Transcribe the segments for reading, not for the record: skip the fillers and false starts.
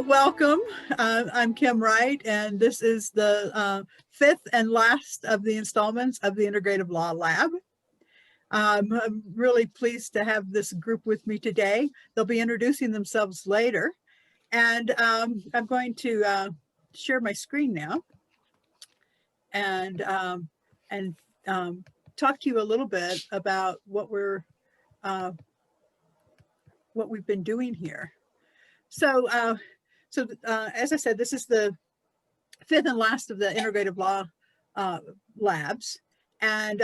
Welcome. I'm Kim Wright, and this is the fifth and last of the installments of the Integrative Law Lab. I'm really pleased to have this group with me today. They'll be introducing themselves later, and I'm going to share my screen now and talk to you a little bit about what we've been doing here. So as I said, this is the fifth and last of the Integrative Law labs. And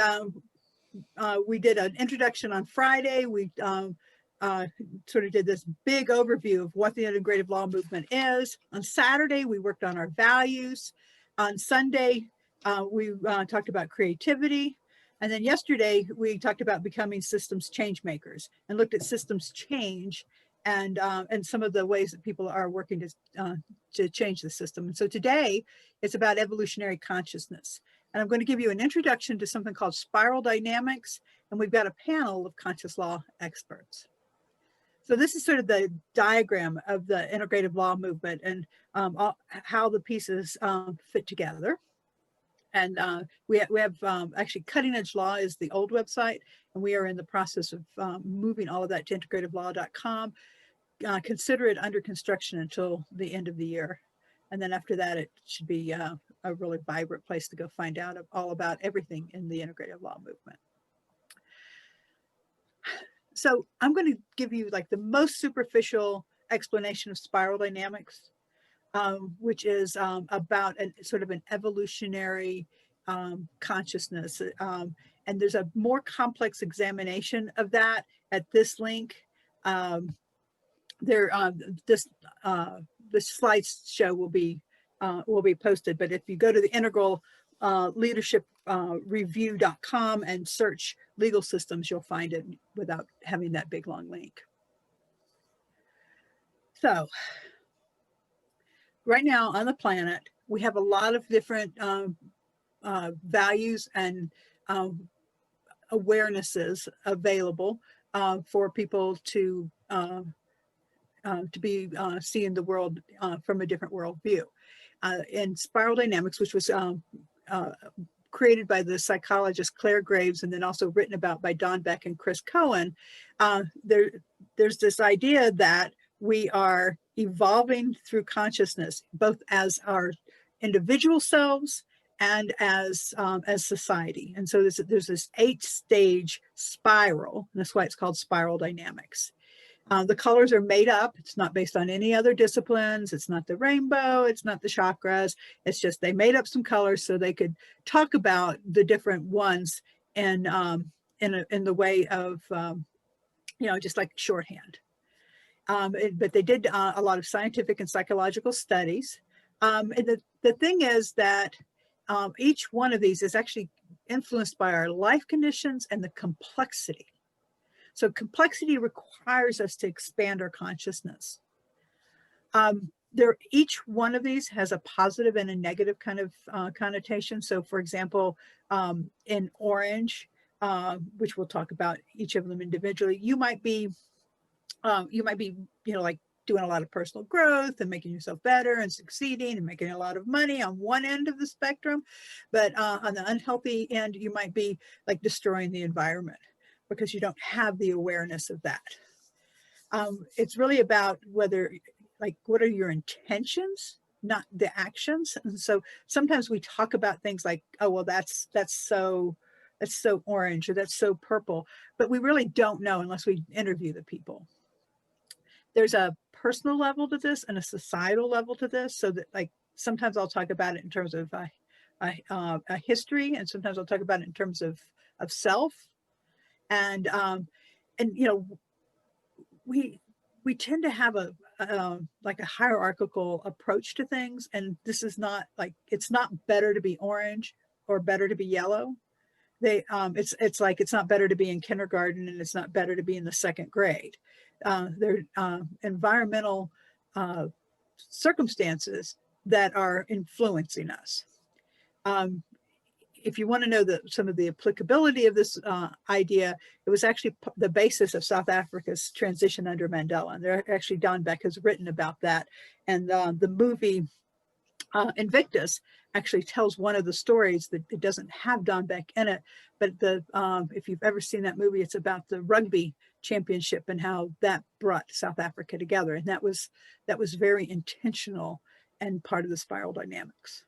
we did an introduction on Friday. We sort of did this big overview of what the Integrative Law movement is. On Saturday, we worked on our values. On Sunday, we talked about creativity. And then yesterday, we talked about becoming systems change makers and looked at systems change and some of the ways that people are working to change the system. And so today, it's about evolutionary consciousness. And I'm going to give you an introduction to something called spiral dynamics, and we've got a panel of conscious law experts. So this is sort of the diagram of the integrative law movement and how the pieces fit together. And we have actually Cutting Edge Law is the old website, and we are in the process of moving all of that to integrativelaw.com. Consider it under construction until the end of the year. And then after that, it should be a really vibrant place to go find out all about everything in the integrative law movement. So I'm going to give you like the most superficial explanation of spiral dynamics, which is about sort of an evolutionary consciousness. And there's a more complex examination of that at this link. This slideshow will be posted, but if you go to the integral leadership review.com and search legal systems, you'll find it without having that big long link. So right now on the planet, we have a lot of different values and awarenesses available for people to be seeing the world from a different worldview. In spiral dynamics, which was created by the psychologist Claire Graves and then also written about by Don Beck and Chris Cohen, there's this idea that we are evolving through consciousness, both as our individual selves and as society. And so there's this 8-stage spiral, and that's why it's called spiral dynamics. The colors are made up. It's not based on any other disciplines. It's not the rainbow. It's not the chakras. It's just they made up some colors so they could talk about the different ones in the way of, just like shorthand. But they did a lot of scientific and psychological studies. And the thing is that each one of these is actually influenced by our life conditions and the complexity. So complexity requires us to expand our consciousness. Each one of these has a positive and a negative kind of connotation. So for example, in orange, which we'll talk about each of them individually, you might be like doing a lot of personal growth and making yourself better and succeeding and making a lot of money on one end of the spectrum. But on the unhealthy end, you might be like destroying the environment, because you don't have the awareness of that. It's really about what are your intentions, not the actions. And so sometimes we talk about things like, oh, well, that's so orange, or that's so purple, but we really don't know unless we interview the people. There's a personal level to this and a societal level to this. So that like sometimes I'll talk about it in terms of a history, and sometimes I'll talk about it in terms of self. And we tend to have a hierarchical approach to things, and this is not like, it's not better to be orange or better to be yellow. It's like it's not better to be in kindergarten and it's not better to be in the second grade. They're environmental circumstances that are influencing us. if you want to know some of the applicability of this idea, it was actually the basis of South Africa's transition under Mandela. And there actually, Don Beck has written about that. And the movie Invictus actually tells one of the stories that it doesn't have Don Beck in it, but if you've ever seen that movie, it's about the rugby championship and how that brought South Africa together. And that was very intentional and part of the spiral dynamics.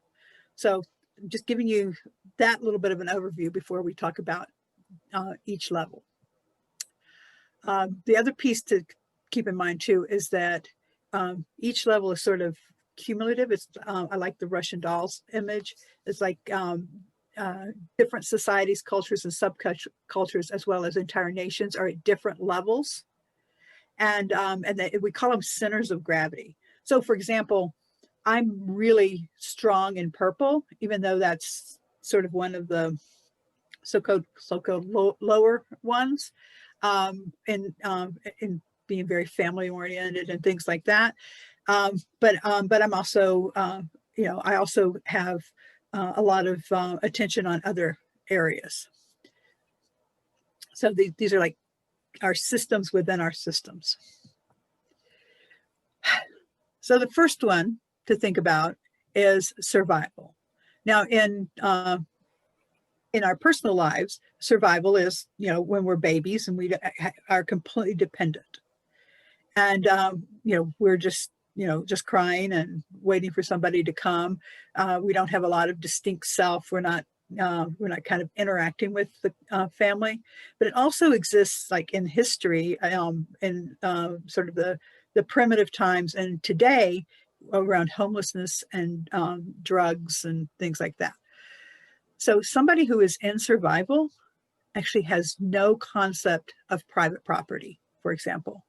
So I'm just giving you that little bit of an overview before we talk about each level. The other piece to keep in mind too is that each level is sort of cumulative. It's I like the Russian dolls image. It's like different societies, cultures, and subcultures, as well as entire nations, are at different levels, and we call them centers of gravity. So, for example, I'm really strong in purple, even though that's sort of one of the so-called lower ones, in being very family oriented and things like that. But I'm also, I also have a lot of attention on other areas. So these are like our systems within our systems. So the first one to think about is survival. Now, in our personal lives, survival is, when we're babies and we are completely dependent. And, we're just crying and waiting for somebody to come. We don't have a lot of distinct self. We're not kind of interacting with the family. But it also exists like in history, in sort of the primitive times, and today around homelessness and drugs and things like that. So somebody who is in survival actually has no concept of private property, for example.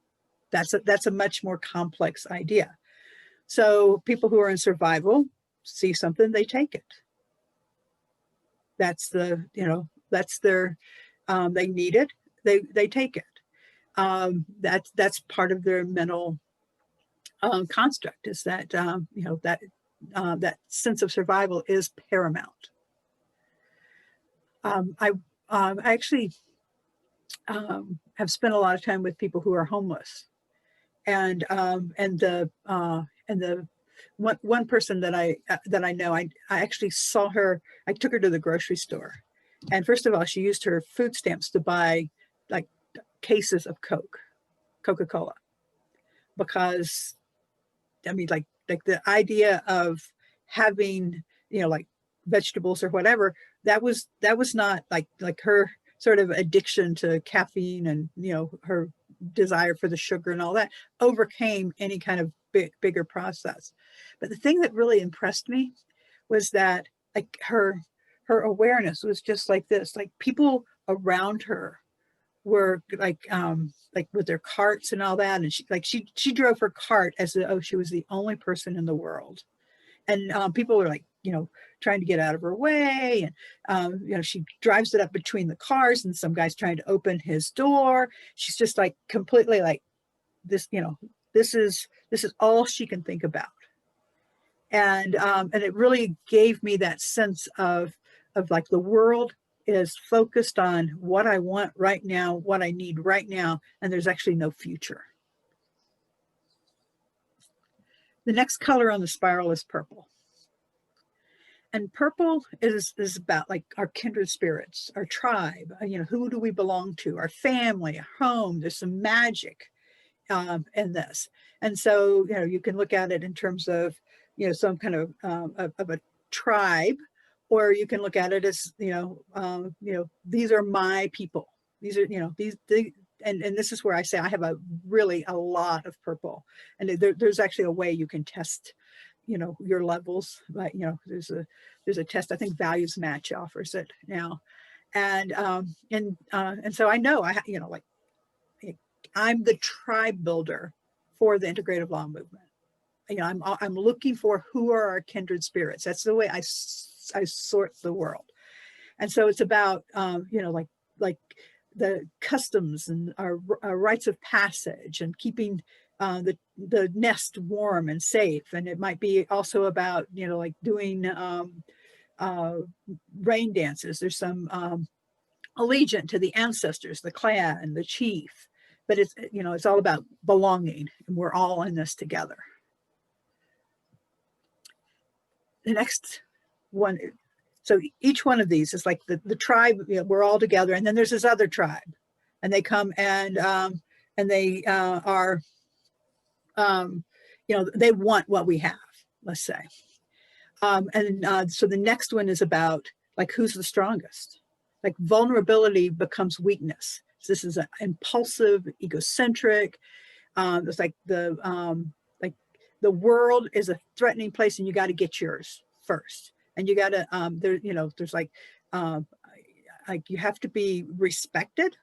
That's a much more complex idea. So people who are in survival see something, they take it. That's their, they need it, they take it. That's part of their mental construct, is that, that sense of survival is paramount. I actually have spent a lot of time with people who are homeless. And the one person that I know, I actually saw her. I took her to the grocery store, and first of all, she used her food stamps to buy like cases of Coca-Cola, because I mean, like the idea of having like vegetables or whatever, that was not like her sort of addiction to caffeine, and her desire for the sugar and all that overcame any kind of bigger process. But the thing that really impressed me was that like her awareness was just like this, like people around her were like with their carts and all that, and she drove her cart as though she was the only person in the world. And people were like, trying to get out of her way. And, she drives it up between the cars, and some guy's trying to open his door. She's just like completely like this, this is all she can think about. And it really gave me that sense of like the world is focused on what I want right now, what I need right now, and there's actually no future. The next color on the spiral is purple. And purple is about like our kindred spirits, our tribe, who do we belong to, our family, our home. There's some magic in this. And so, you can look at it in terms of, some kind of a tribe, or you can look at it as, these are my people. These are, and this is where I say I have a lot of purple. And there's actually a way you can test your levels, but there's a test. I think Values Match offers it now, and so I know I'm the tribe builder for the integrative law movement. I'm looking for who are our kindred spirits. That's the way I sort the world. And so it's about like the customs and our rites of passage, and keeping the nest warm and safe. And it might be also about like doing rain dances. There's some allegiance to the ancestors, the clan, the chief. But it's, it's all about belonging, and we're all in this together. The next one, so each one of these is like the tribe, we're all together, and then there's this other tribe, and they come and they are, they want what we have, let's say. So the next one is about like, who's the strongest? Like, vulnerability becomes weakness. So this is an impulsive, egocentric. It's like the world is a threatening place, and you got to get yours first. And you got to there's like you have to be respected.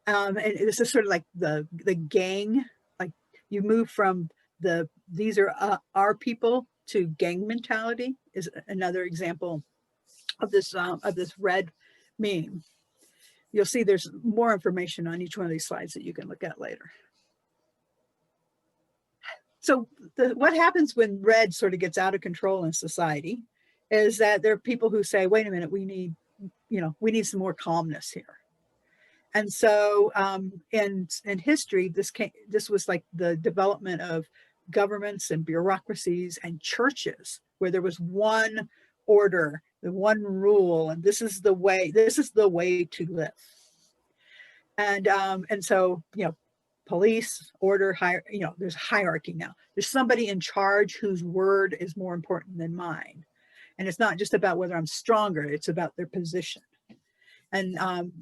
And this is sort of like the gang. Like, you move from these are our people to gang mentality is another example of this red meme. You'll see there's more information on each one of these slides that you can look at later. So what happens when red sort of gets out of control in society is that there are people who say, wait a minute, we need some more calmness here. And so in history, this was like the development of governments and bureaucracies and churches, where there was one order, the one rule, and this is the way to live. And so, police, order, there's hierarchy now. There's somebody in charge whose word is more important than mine. And it's not just about whether I'm stronger, it's about their position. And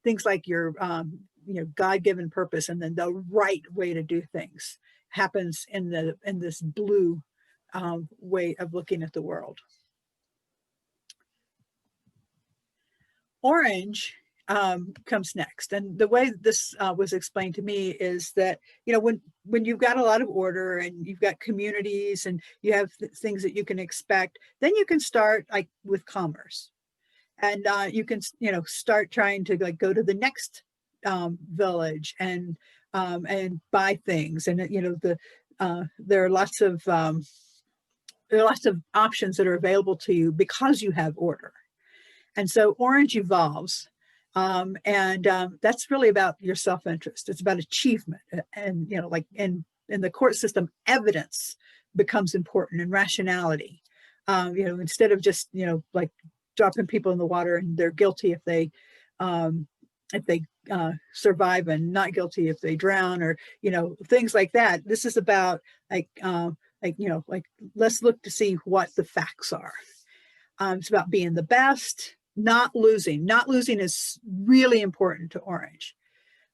things like your God-given purpose, and then the right way to do things happens in this blue way of looking at the world. Orange comes next. And the way this was explained to me is that, when you've got a lot of order and you've got communities and you have things that you can expect, then you can start like with commerce. And you can, start trying to like go to the next village and buy things. And, there are lots of options that are available to you because you have order. And so orange evolves. And that's really about your self-interest. It's about achievement. And, like in the court system, evidence becomes important, and rationality. Instead of just, like dropping people in the water and they're guilty if they survive, and not guilty if they drown, or, things like that. This is about let's look to see what the facts are. It's about being the best, not losing. Not losing is really important to orange.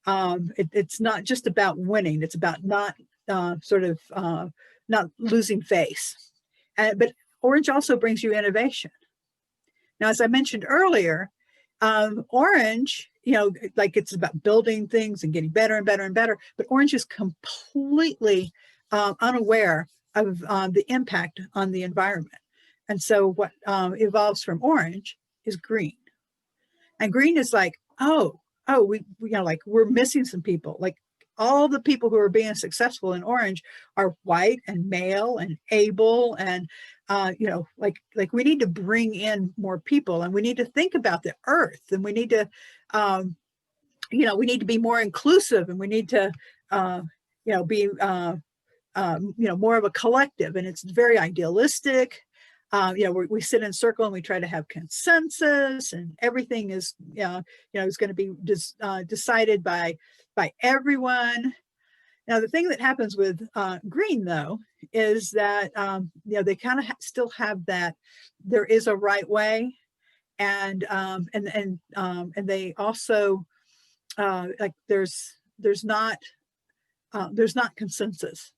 It's not just about winning. It's about not not losing face. But orange also brings you innovation. Now, as I mentioned earlier, orange, like it's about building things and getting better and better and better. But orange is completely unaware of the impact on the environment. And so what evolves from orange is green. And green is like, we like we're missing some people. Like, all the people who are being successful in orange are white and male and able, and like we need to bring in more people, and we need to think about the earth, and we need to we need to be more inclusive, and we need to be more of a collective. And it's very idealistic. We sit in a circle and we try to have consensus, and everything is is going to be decided by everyone. Now, the thing that happens with green, though, is that they kind of still have that there is a right way, and they also like there's not consensus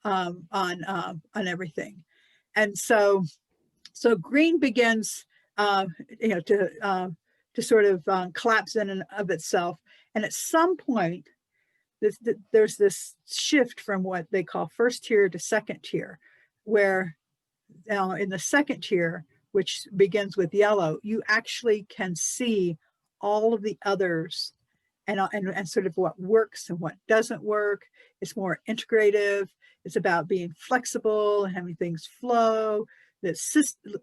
on everything. And so green begins to sort of collapse in and of itself. And at some point, there's this shift from what they call first tier to second tier, where in the second tier, which begins with yellow, you actually can see all of the others and sort of what works and what doesn't work. It's more integrative. It's about being flexible and having things flow. the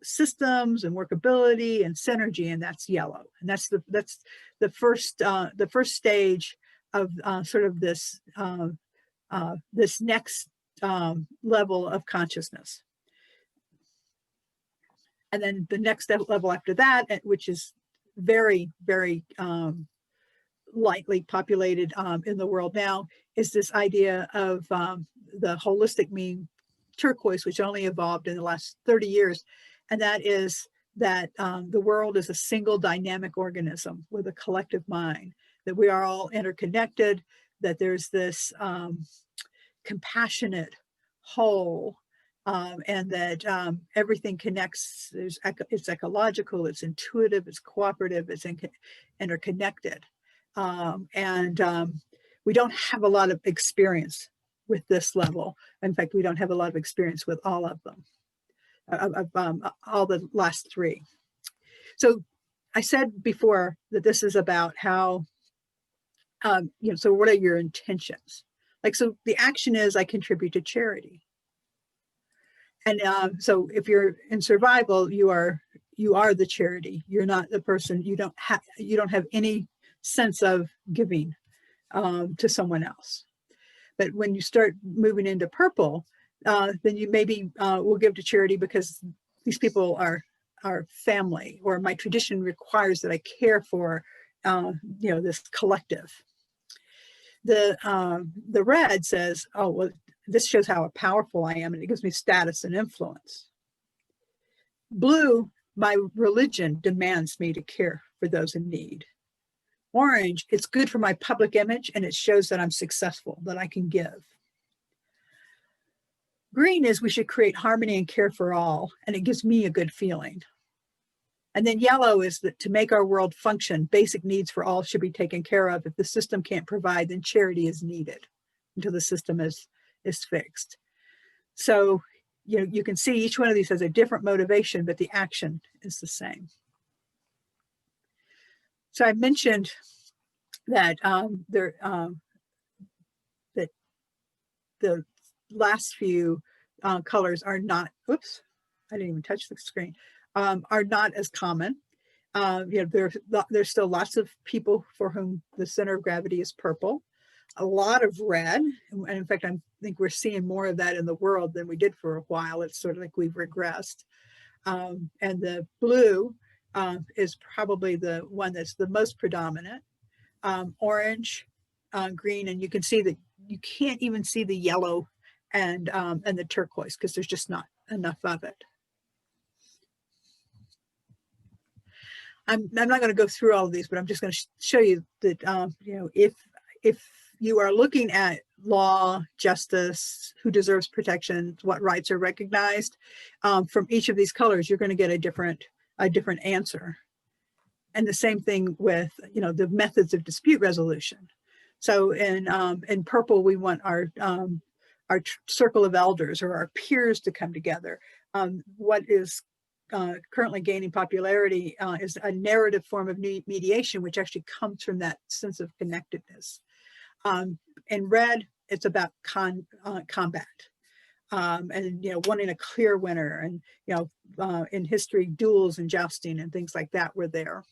systems and workability and synergy, and that's yellow. And that's the first stage of sort of this this next level of consciousness. And then the next level after that, which is very, very lightly populated in the world now, is this idea of the holistic mean turquoise, which only evolved in the last 30 years. And that is that the world is a single dynamic organism with a collective mind, that we are all interconnected, that there's this compassionate whole, and that everything connects. It's ecological, it's intuitive, it's cooperative, it's interconnected. We don't have a lot of experience with this level. In fact, we don't have a lot of experience with all of them, all the last three. So I said before that this is about how, so what are your intentions? Like, so the action is I contribute to charity. And so if you're in survival, you are the charity. You're not the person. You don't have any sense of giving to someone else. But when you start moving into purple, then you maybe will give to charity because these people are family, or my tradition requires that I care for this collective. The red says, oh, well, this shows how powerful I am, and it gives me status and influence. Blue, my religion demands me to care for those in need. Orange, it's good for my public image, and it shows that I'm successful, that I can give. Green is we should create harmony and care for all, and it gives me a good feeling. And then yellow is that to make our world function, basic needs for all should be taken care of. If the system can't provide, then charity is needed until the system is fixed. So, you can see each one of these has a different motivation, but the action is the same. So I mentioned that that the last few colors are not, oops, I didn't even touch the screen, are not as common. There's still lots of people for whom the center of gravity is purple, a lot of red, and in fact, I think we're seeing more of that in the world than we did for a while. It's sort of like we've regressed. And the blue is probably the one that's the most predominant. Orange, green, and you can see that you can't even see the yellow and the turquoise because there's just not enough of it. I'm not going to go through all of these, but I'm just going to show you that if you are looking at law, justice, who deserves protection, what rights are recognized, from each of these colors, you're going to get a different answer. And the same thing with the methods of dispute resolution. So in purple, we want our circle of elders or our peers to come together. What is currently gaining popularity is a narrative form of mediation, which actually comes from that sense of connectedness. In red, it's about combat, and wanting a clear winner, and in history, duels and jousting and things like that were there.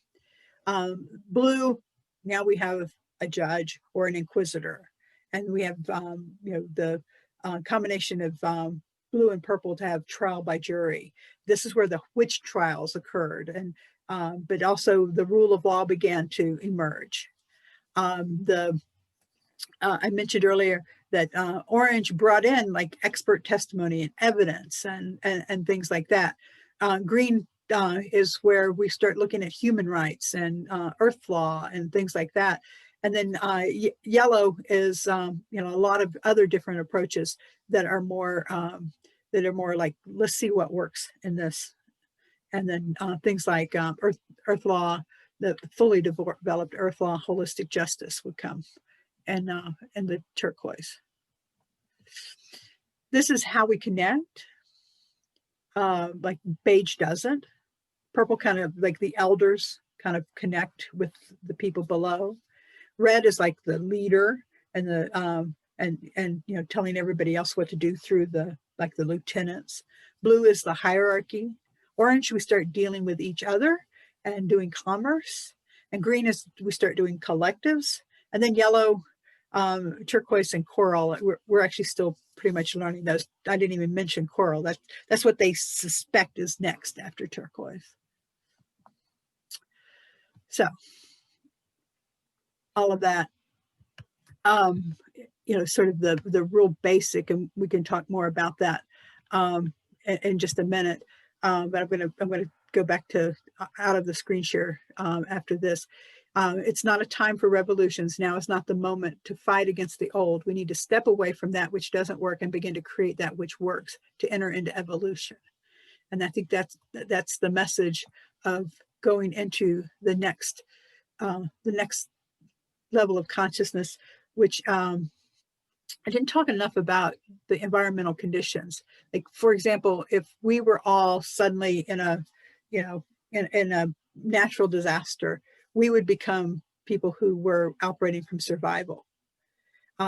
Blue, now we have a judge or an inquisitor, and we have the combination of blue and purple to have trial by jury. This is where the witch trials occurred, and but also the rule of law began to emerge. I mentioned earlier that orange brought in like expert testimony and evidence and things like that. Green is where we start looking at human rights and earth law and things like that. And then yellow is a lot of other different approaches that are more like, let's see what works in this. And then things like earth law, the fully developed earth law, holistic justice would come, and the turquoise. This is how we connect. Like beige doesn't. Purple kind of like the elders kind of connect with the people below. Red is like the leader and the and telling everybody else what to do through the like the lieutenants. Blue is the hierarchy. Orange, we start dealing with each other and doing commerce. And green is we start doing collectives. And then yellow, turquoise, and coral, we're actually still pretty much learning those. I didn't even mention coral. That's what they suspect is next after turquoise. So all of that, sort of the real basic, and we can talk more about that in just a minute. But I'm gonna go back to out of the screen share after this. It's not a time for revolutions. Now is not the moment to fight against the old. We need to step away from that which doesn't work and begin to create that which works, to enter into evolution. And I think that's the message of going into the next level of consciousness, which I didn't talk enough about the environmental conditions. Like, for example, if we were all suddenly in a natural disaster, we would become people who were operating from survival,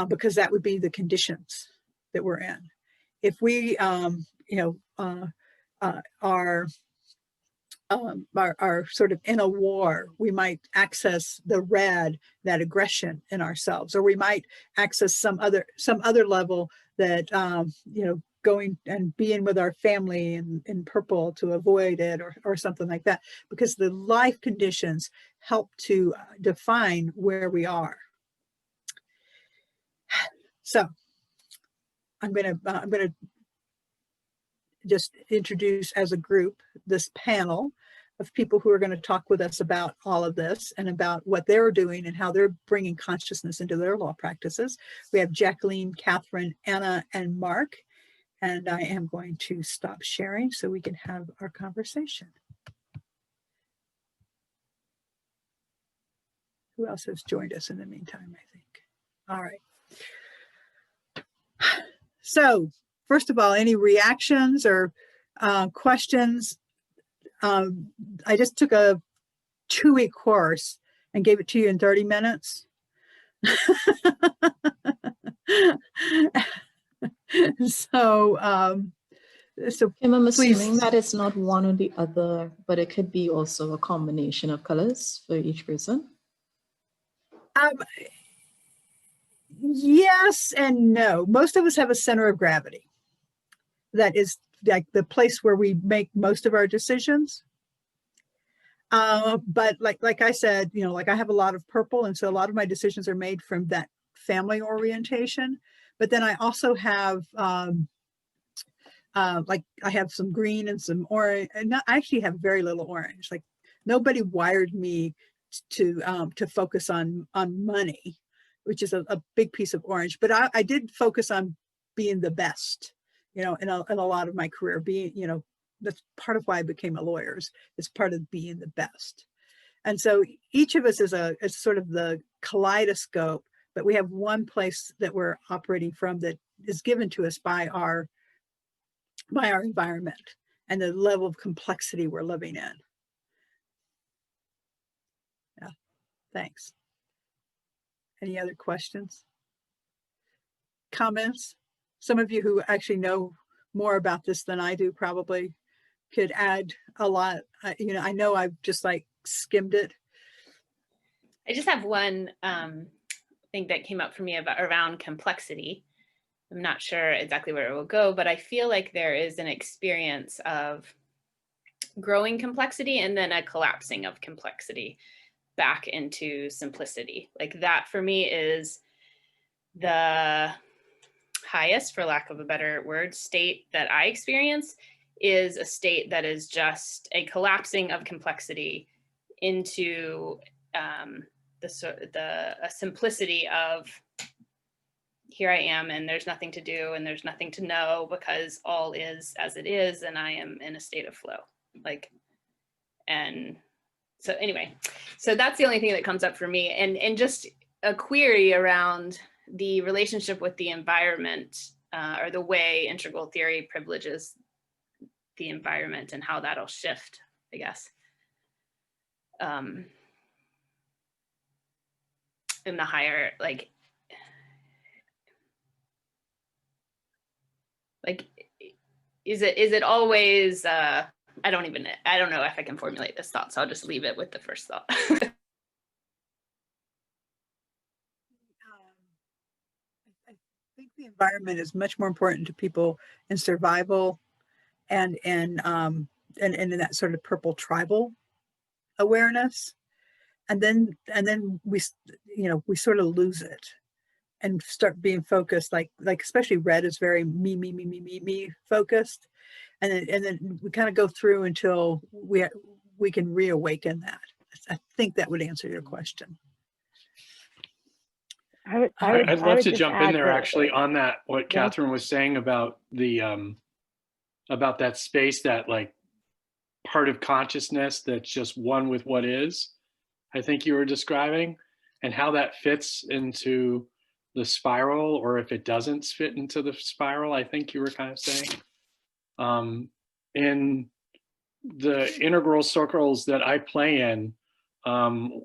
because that would be the conditions that we're in. If we, are sort of in a war, we might access the red, that aggression in ourselves, or we might access some other level that, going and being with our family in purple to avoid it, or something like that, because the life conditions help to define where we are. So I'm gonna just introduce as a group this panel of people who are going to talk with us about all of this and about what they're doing and how they're bringing consciousness into their law practices. We have Jacqueline, Catherine, Anna, and Mark. And I am going to stop sharing so we can have our conversation. Who else has joined us in the meantime, I think? All right. So first of all, any reactions or questions? I just took a 2-week course and gave it to you in 30 minutes. So Kim, I'm assuming that it's not one or the other, but it could be also a combination of colors for each person. Yes and no. Most of us have a center of gravity. That is like the place where we make most of our decisions. But like I said, like I have a lot of purple, and so a lot of my decisions are made from that family orientation. But then I also have like I have some green and some orange, and I actually have very little orange. Like nobody wired me to focus on money, which is a big piece of orange. But I did focus on being the best, in a lot of my career. Being, that's part of why I became a lawyer. It's part of being the best. And so each of us is sort of the kaleidoscope, but we have one place that we're operating from that is given to us by our environment and the level of complexity we're living in. Yeah, thanks. Any other questions? Comments? Some of you who actually know more about this than I do probably could add a lot. I know I've just like skimmed it. I just have one thing that came up for me around complexity. I'm not sure exactly where it will go, but I feel like there is an experience of growing complexity and then a collapsing of complexity back into simplicity. Like that for me is the highest, for lack of a better word, state that I experience, is a state that is just a collapsing of complexity into a simplicity of, here I am, and there's nothing to do, and there's nothing to know, because all is as it is, and I am in a state of flow. And so anyway, so that's the only thing that comes up for me, and just a query around the relationship with the environment, or the way integral theory privileges the environment and how that'll shift, I guess. In the higher, is it always, I don't know if I can formulate this thought, so I'll just leave it with the first thought. I think the environment is much more important to people in survival and in that sort of purple tribal awareness. And then we sort of lose it and start being focused, like especially red is very me focused. And then we kind of go through until we can reawaken that. I think that would answer your question. I'd love to jump in there actually on that, what Catherine was saying about the about that space, that like part of consciousness that's just one with what is, I think you were describing, and how that fits into the spiral, or if it doesn't fit into the spiral, I think you were kind of saying. In the integral circles that I play in,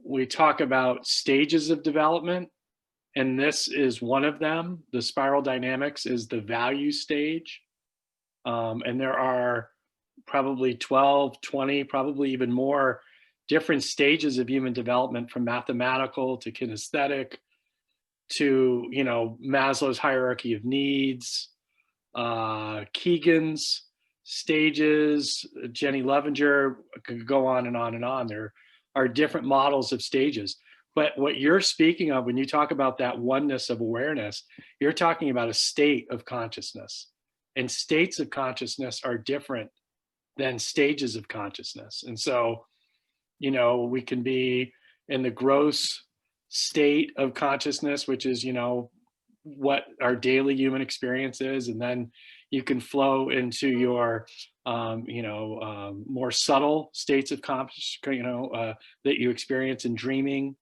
we talk about stages of development, and this is one of them. The spiral dynamics is the value stage. And there are probably 12, 20, probably even more different stages of human development, from mathematical to kinesthetic to, Maslow's hierarchy of needs, Keegan's stages, Jenny Levenger, could go on and on and on. There are different models of stages. But what you're speaking of when you talk about that oneness of awareness, you're talking about a state of consciousness. And states of consciousness are different than stages of consciousness. And so, we can be in the gross state of consciousness, which is, what our daily human experience is. And then you can flow into your, more subtle states of consciousness, that you experience in dreaming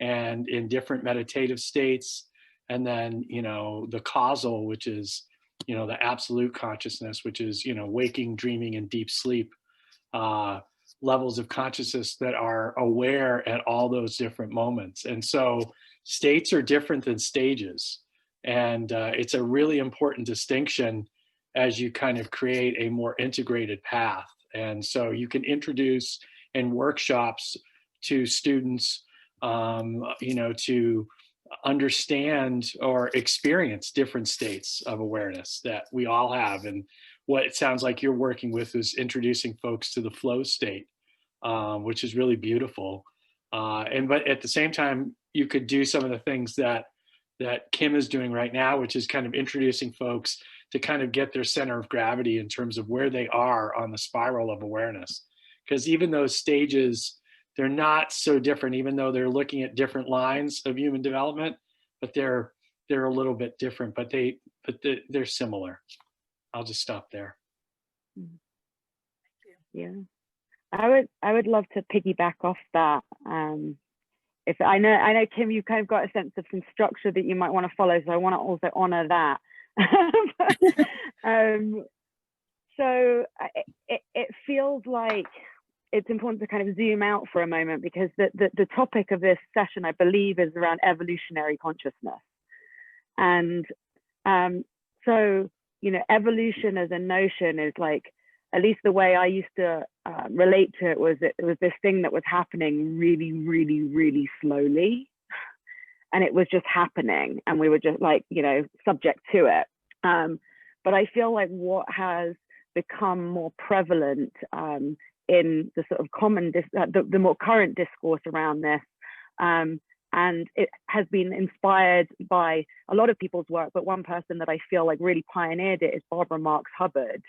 and in different meditative states. And then, the causal, which is, the absolute consciousness, which is, waking, dreaming, and deep sleep, levels of consciousness that are aware at all those different moments. And so states are different than stages. And it's a really important distinction as you kind of create a more integrated path. And so you can introduce in workshops to students, to understand or experience different states of awareness that we all have. And what it sounds like you're working with is introducing folks to the flow state, which is really beautiful. But at the same time, you could do some of the things that Kim is doing right now, which is kind of introducing folks to kind of get their center of gravity in terms of where they are on the spiral of awareness. Because even those stages, they're not so different, even though they're looking at different lines of human development, but they're a little bit different, but they're similar. I'll just stop there. Yeah, I would love to piggyback off that. If I know Kim, you kind of got a sense of some structure that you might want to follow, so I want to also honor that. So it feels like it's important to kind of zoom out for a moment, because the topic of this session, I believe, is around evolutionary consciousness. And so, evolution as a notion is like, at least the way I used to relate to it was this thing that was happening really, really, really slowly. And it was just happening, and we were just like, subject to it. But I feel like what has become more prevalent in the sort of common, the more current discourse around this, and it has been inspired by a lot of people's work, but one person that I feel like really pioneered it is Barbara Marx Hubbard,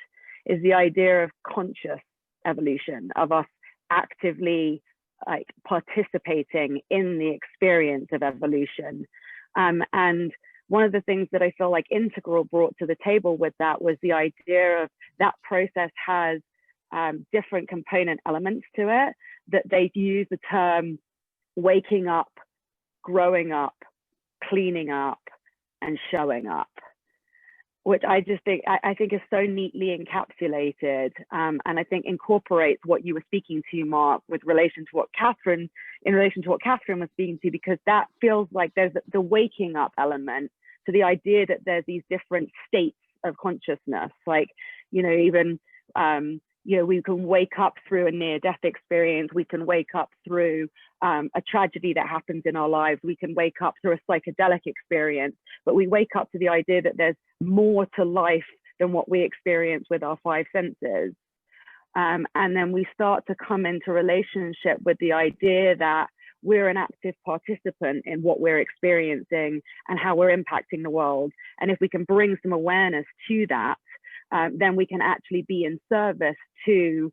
is the idea of conscious evolution, of us actively like participating in the experience of evolution. And one of the things that I feel like Integral brought to the table with that was the idea of that process has different component elements to it, that they use the term waking up, growing up, cleaning up, and showing up, which I just think I think is so neatly encapsulated, and I think incorporates what you were speaking to, Mark, with relation to what Catherine was speaking to, because that feels like there's the waking up element to the idea that there's these different states of consciousness. Like, even we can wake up through a near-death experience. We can wake up through a tragedy that happens in our lives. We can wake up through a psychedelic experience, but we wake up to the idea that there's more to life than what we experience with our five senses. And then we start to come into relationship with the idea that we're an active participant in what we're experiencing and how we're impacting the world. And if we can bring some awareness to that, then we can actually be in service to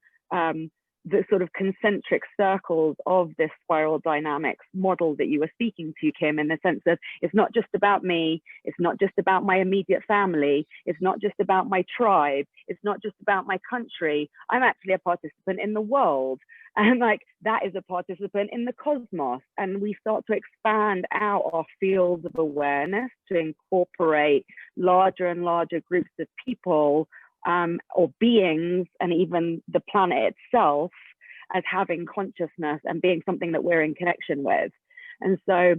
the sort of concentric circles of this spiral dynamics model that you were speaking to, Kim, in the sense that it's not just about me, it's not just about my immediate family, it's not just about my tribe, it's not just about my country. I'm actually a participant in the world. And like that is a participant in the cosmos. And we start to expand out our fields of awareness to incorporate larger and larger groups of people or beings, and even the planet itself as having consciousness and being something that we're in connection with. And so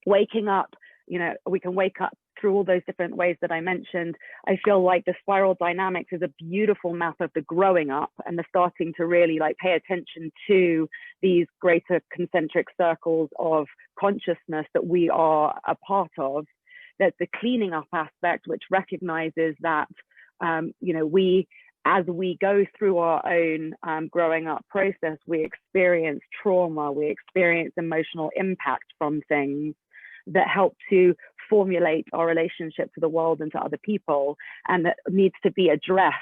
waking up, we can wake up through all those different ways that I mentioned. I feel like the spiral dynamics is a beautiful map of the growing up and the starting to really like pay attention to these greater concentric circles of consciousness that we are a part of. There's the cleaning up aspect, which recognizes that we, as we go through our own growing up process, we experience trauma, we experience emotional impact from things that help to formulate our relationship to the world and to other people, and that needs to be addressed.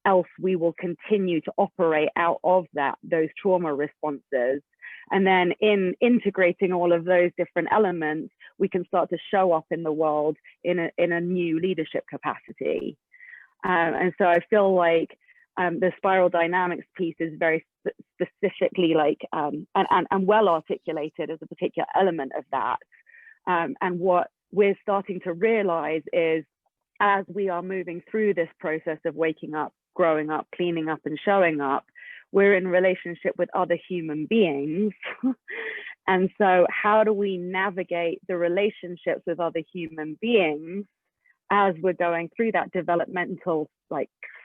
Else we will continue to operate out of those trauma responses. And then in integrating all of those different elements, we can start to show up in the world in a new leadership capacity. And so I feel like the spiral dynamics piece is very specifically and well articulated as a particular element of that. And what we're starting to realize is, as we are moving through this process of waking up, growing up, cleaning up, and showing up, we're in relationship with other human beings. And so how do we navigate the relationships with other human beings as we're going through that developmental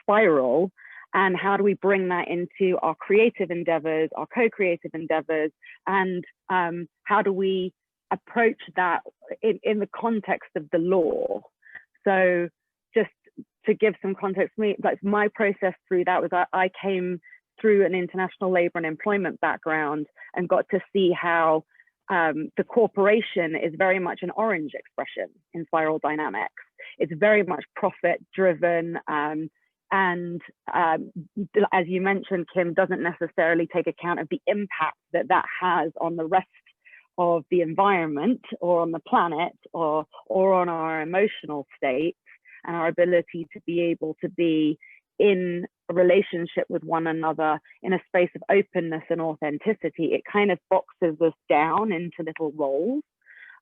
spiral? And how do we bring that into our creative endeavors, our co-creative endeavors? And how do we approach that in the context of the law? So just to give some context, my process through that was I came through an international labor and employment background and got to see how the corporation is very much an orange expression in spiral dynamics. It's very much profit driven, and as you mentioned, Kim, doesn't necessarily take account of the impact that has on the rest of the environment or on the planet or on our emotional state and our ability to be able to be in a relationship with one another in a space of openness and authenticity. It kind of boxes us down into little roles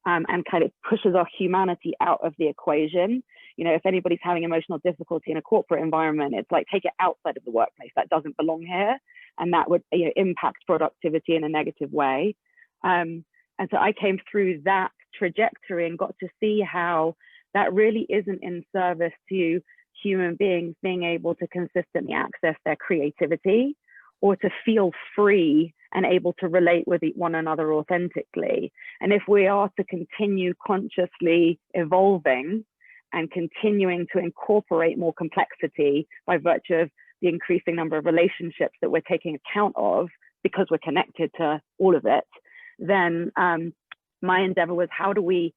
and kind of pushes our humanity out of the equation. If anybody's having emotional difficulty in a corporate environment, it's like, take it outside of the workplace. That doesn't belong here. And that would impact productivity in a negative way. And so I came through that trajectory and got to see how that really isn't in service to human beings being able to consistently access their creativity or to feel free and able to relate with one another authentically. And if we are to continue consciously evolving and continuing to incorporate more complexity by virtue of the increasing number of relationships that we're taking account of because we're connected to all of it, then my endeavor was how do we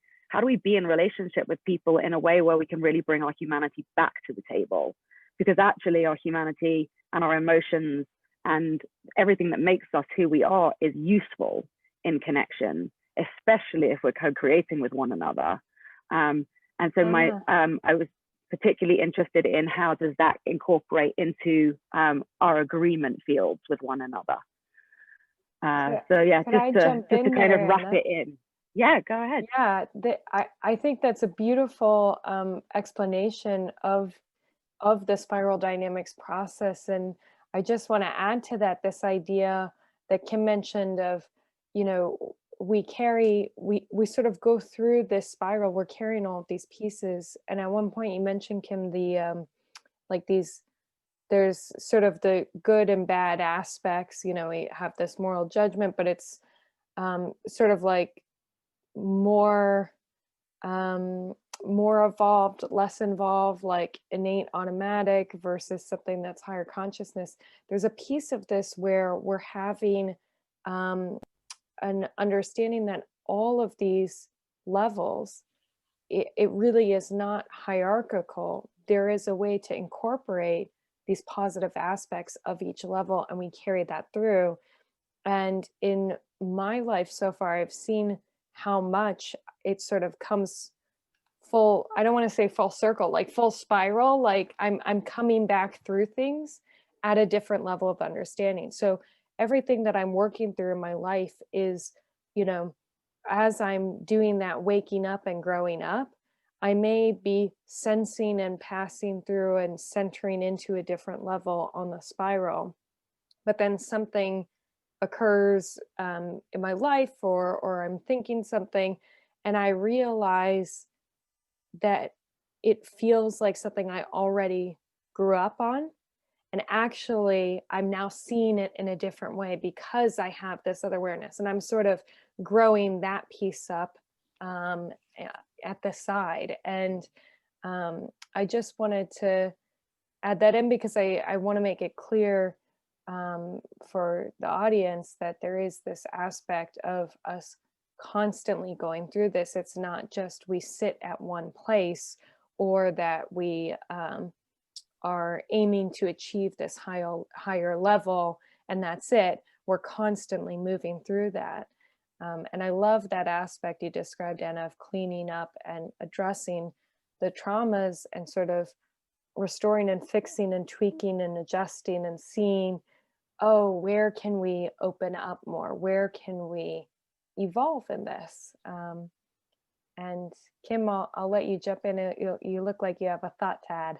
be in relationship with people in a way where we can really bring our humanity back to the table? Because actually our humanity and our emotions and everything that makes us who we are is useful in connection, especially if we're co-creating with one another. And so I was particularly interested in how does that incorporate into our agreement fields with one another. So yeah, just to kind of wrap it in. Yeah, go ahead. Yeah, I think that's a beautiful explanation of the spiral dynamics process. And I just want to add to that this idea that Kim mentioned of, we sort of go through this spiral, we're carrying all of these pieces. And at one point you mentioned, Kim, the like there's sort of the good and bad aspects, you know, we have this moral judgment, but it's sort of like more evolved, less involved, like innate automatic versus something that's higher consciousness. There's a piece of this where we're having an understanding that all of these levels, it really is not hierarchical. There is a way to incorporate these positive aspects of each level, and we carry that through. And in my life so far, I've seen how much it sort of comes full, I don't want to say full circle, like full spiral, like I'm coming back through things at a different level of understanding. So everything that I'm working through in my life is, you know, as I'm doing that waking up and growing up, I may be sensing and passing through and centering into a different level on the spiral, but then something occurs in my life, or I'm thinking something, and I realize that it feels like something I already grew up on. And actually, I'm now seeing it in a different way because I have this other awareness, and I'm sort of growing that piece up at the side. And I just wanted to add that in because I want to make it clear for the audience that there is this aspect of us constantly going through this. It's not just we sit at one place, or that we are aiming to achieve this higher level and that's it. We're constantly moving through that. And I love that aspect you described, Anna, of cleaning up and addressing the traumas and sort of restoring and fixing and tweaking and adjusting and seeing, oh, where can we open up more? Where can we evolve in this? And Kim, I'll let you jump in. You look like you have a thought to add.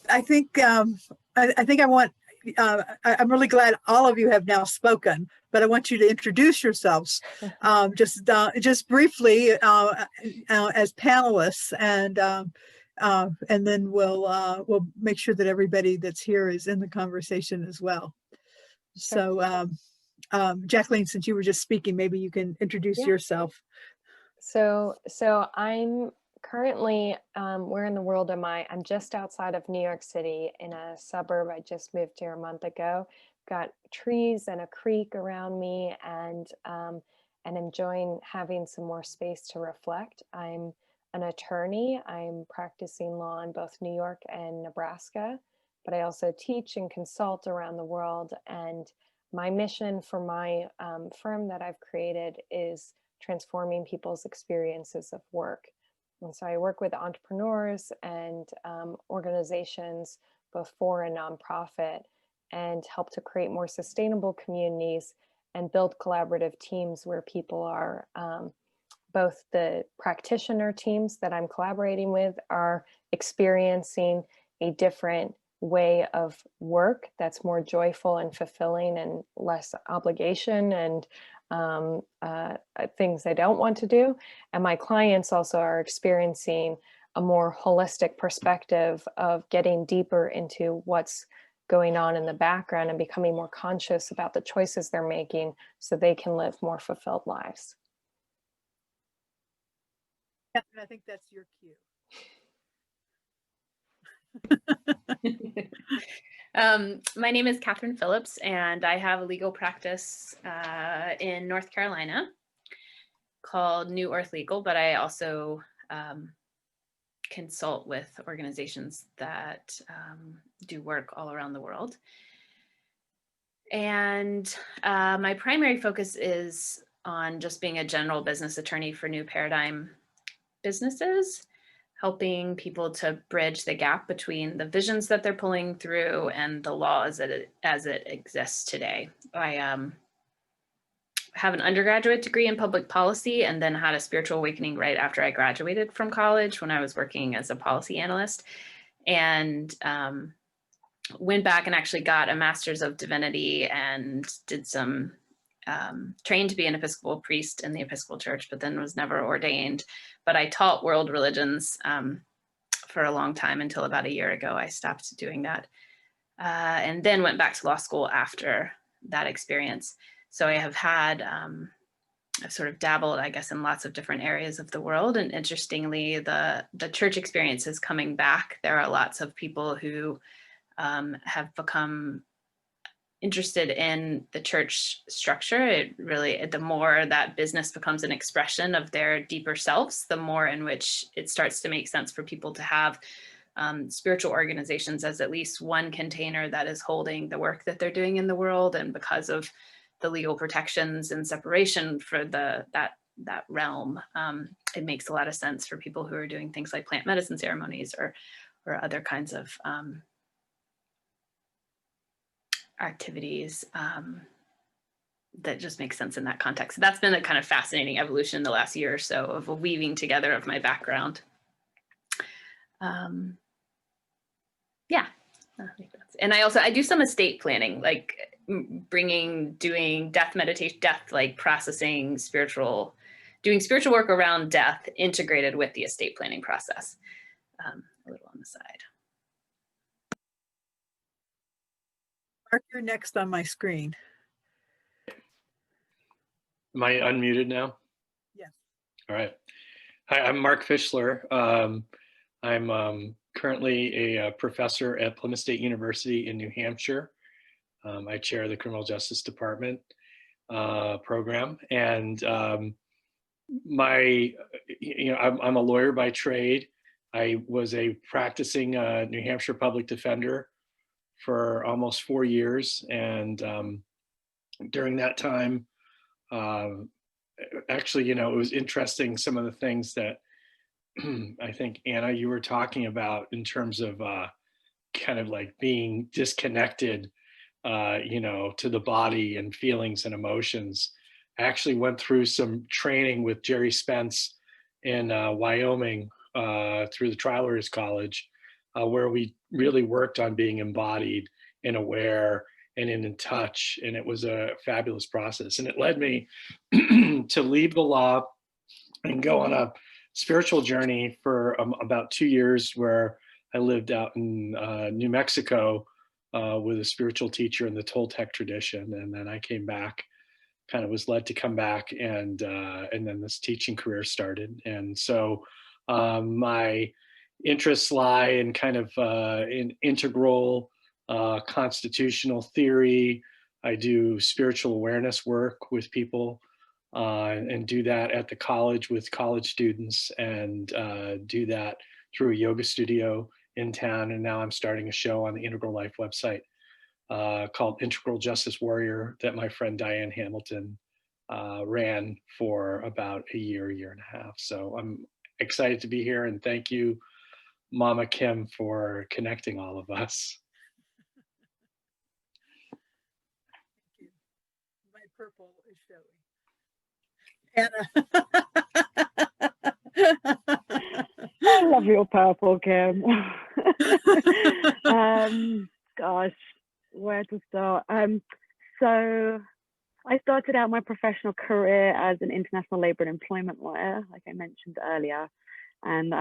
I think I want. I'm really glad all of you have now spoken, but I want you to introduce yourselves just briefly as panelists, and then we'll make sure that everybody that's here is in the conversation as well. So, Jacqueline, since you were just speaking, maybe you can introduce yourself. So I'm currently, where in the world am I? I'm just outside of New York City in a suburb. I just moved here a month ago. Got trees and a creek around me, and enjoying having some more space to reflect. I'm an attorney. I'm practicing law in both New York and Nebraska, but I also teach and consult around the world. And my mission for my firm that I've created is transforming people's experiences of work. And so I work with entrepreneurs and organizations, both for and nonprofit, and help to create more sustainable communities and build collaborative teams where people are, both the practitioner teams that I'm collaborating with are experiencing a different way of work that's more joyful and fulfilling and less obligation and things I don't want to do. And my clients also are experiencing a more holistic perspective of getting deeper into what's going on in the background and becoming more conscious about the choices they're making so they can live more fulfilled lives. Yeah, I think that's your cue. My name is Catherine Phillips, and I have a legal practice in North Carolina called New Earth Legal, but I also consult with organizations that do work all around the world. And my primary focus is on just being a general business attorney for new paradigm businesses, helping people to bridge the gap between the visions that they're pulling through and the law as it exists today. I have an undergraduate degree in public policy and then had a spiritual awakening right after I graduated from college when I was working as a policy analyst, and went back and actually got a master's of divinity and did some trained to be an Episcopal priest in the Episcopal Church, but then was never ordained. But I taught world religions for a long time until about a year ago. I stopped doing that and then went back to law school after that experience. So I have had, I've sort of dabbled, I guess, in lots of different areas of the world. And interestingly, the church experience is coming back. There are lots of people who have become interested in the church structure. It really, the more that business becomes an expression of their deeper selves, the more in which it starts to make sense for people to have spiritual organizations as at least one container that is holding the work that they're doing in the world. And because of the legal protections and separation for that realm, it makes a lot of sense for people who are doing things like plant medicine ceremonies or other kinds of activities that just make sense in that context. So that's been a kind of fascinating evolution in the last year or so of a weaving together of my background. Yeah, and I do some estate planning, like doing death meditation, like processing doing spiritual work around death integrated with the estate planning process, a little on the side. Mark, you're next on my screen. Am I unmuted now? Yes. All right. Hi, I'm Mark Fischler. I'm currently a professor at Plymouth State University in New Hampshire. I chair the Criminal Justice Department program, and I'm a lawyer by trade. I was a practicing New Hampshire public defender for almost 4 years, and during that time, actually, it was interesting, some of the things that I think, Anna, you were talking about in terms of kind of like being disconnected, to the body and feelings and emotions. I actually went through some training with Jerry Spence in Wyoming through the Trial Lawyers College, where we really worked on being embodied and aware and in touch. And it was a fabulous process. And it led me to leave the law and go on a spiritual journey for about 2 years, where I lived out in New Mexico with a spiritual teacher in the Toltec tradition. And then I came back, kind of was led to come back, and then this teaching career started. And so my interests lie in kind of in integral constitutional theory. I do spiritual awareness work with people and do that at the college with college students, and do that through a yoga studio in town. And now I'm starting a show on the Integral Life website called Integral Justice Warrior that my friend Diane Hamilton ran for about a year and a half. So I'm excited to be here, and thank you, Mama Kim, for connecting all of us. Thank you. My purple is showing. Anna. I love your purple, Kim. Gosh, where to start? So I started out my professional career as an international labor and employment lawyer, like I mentioned earlier. And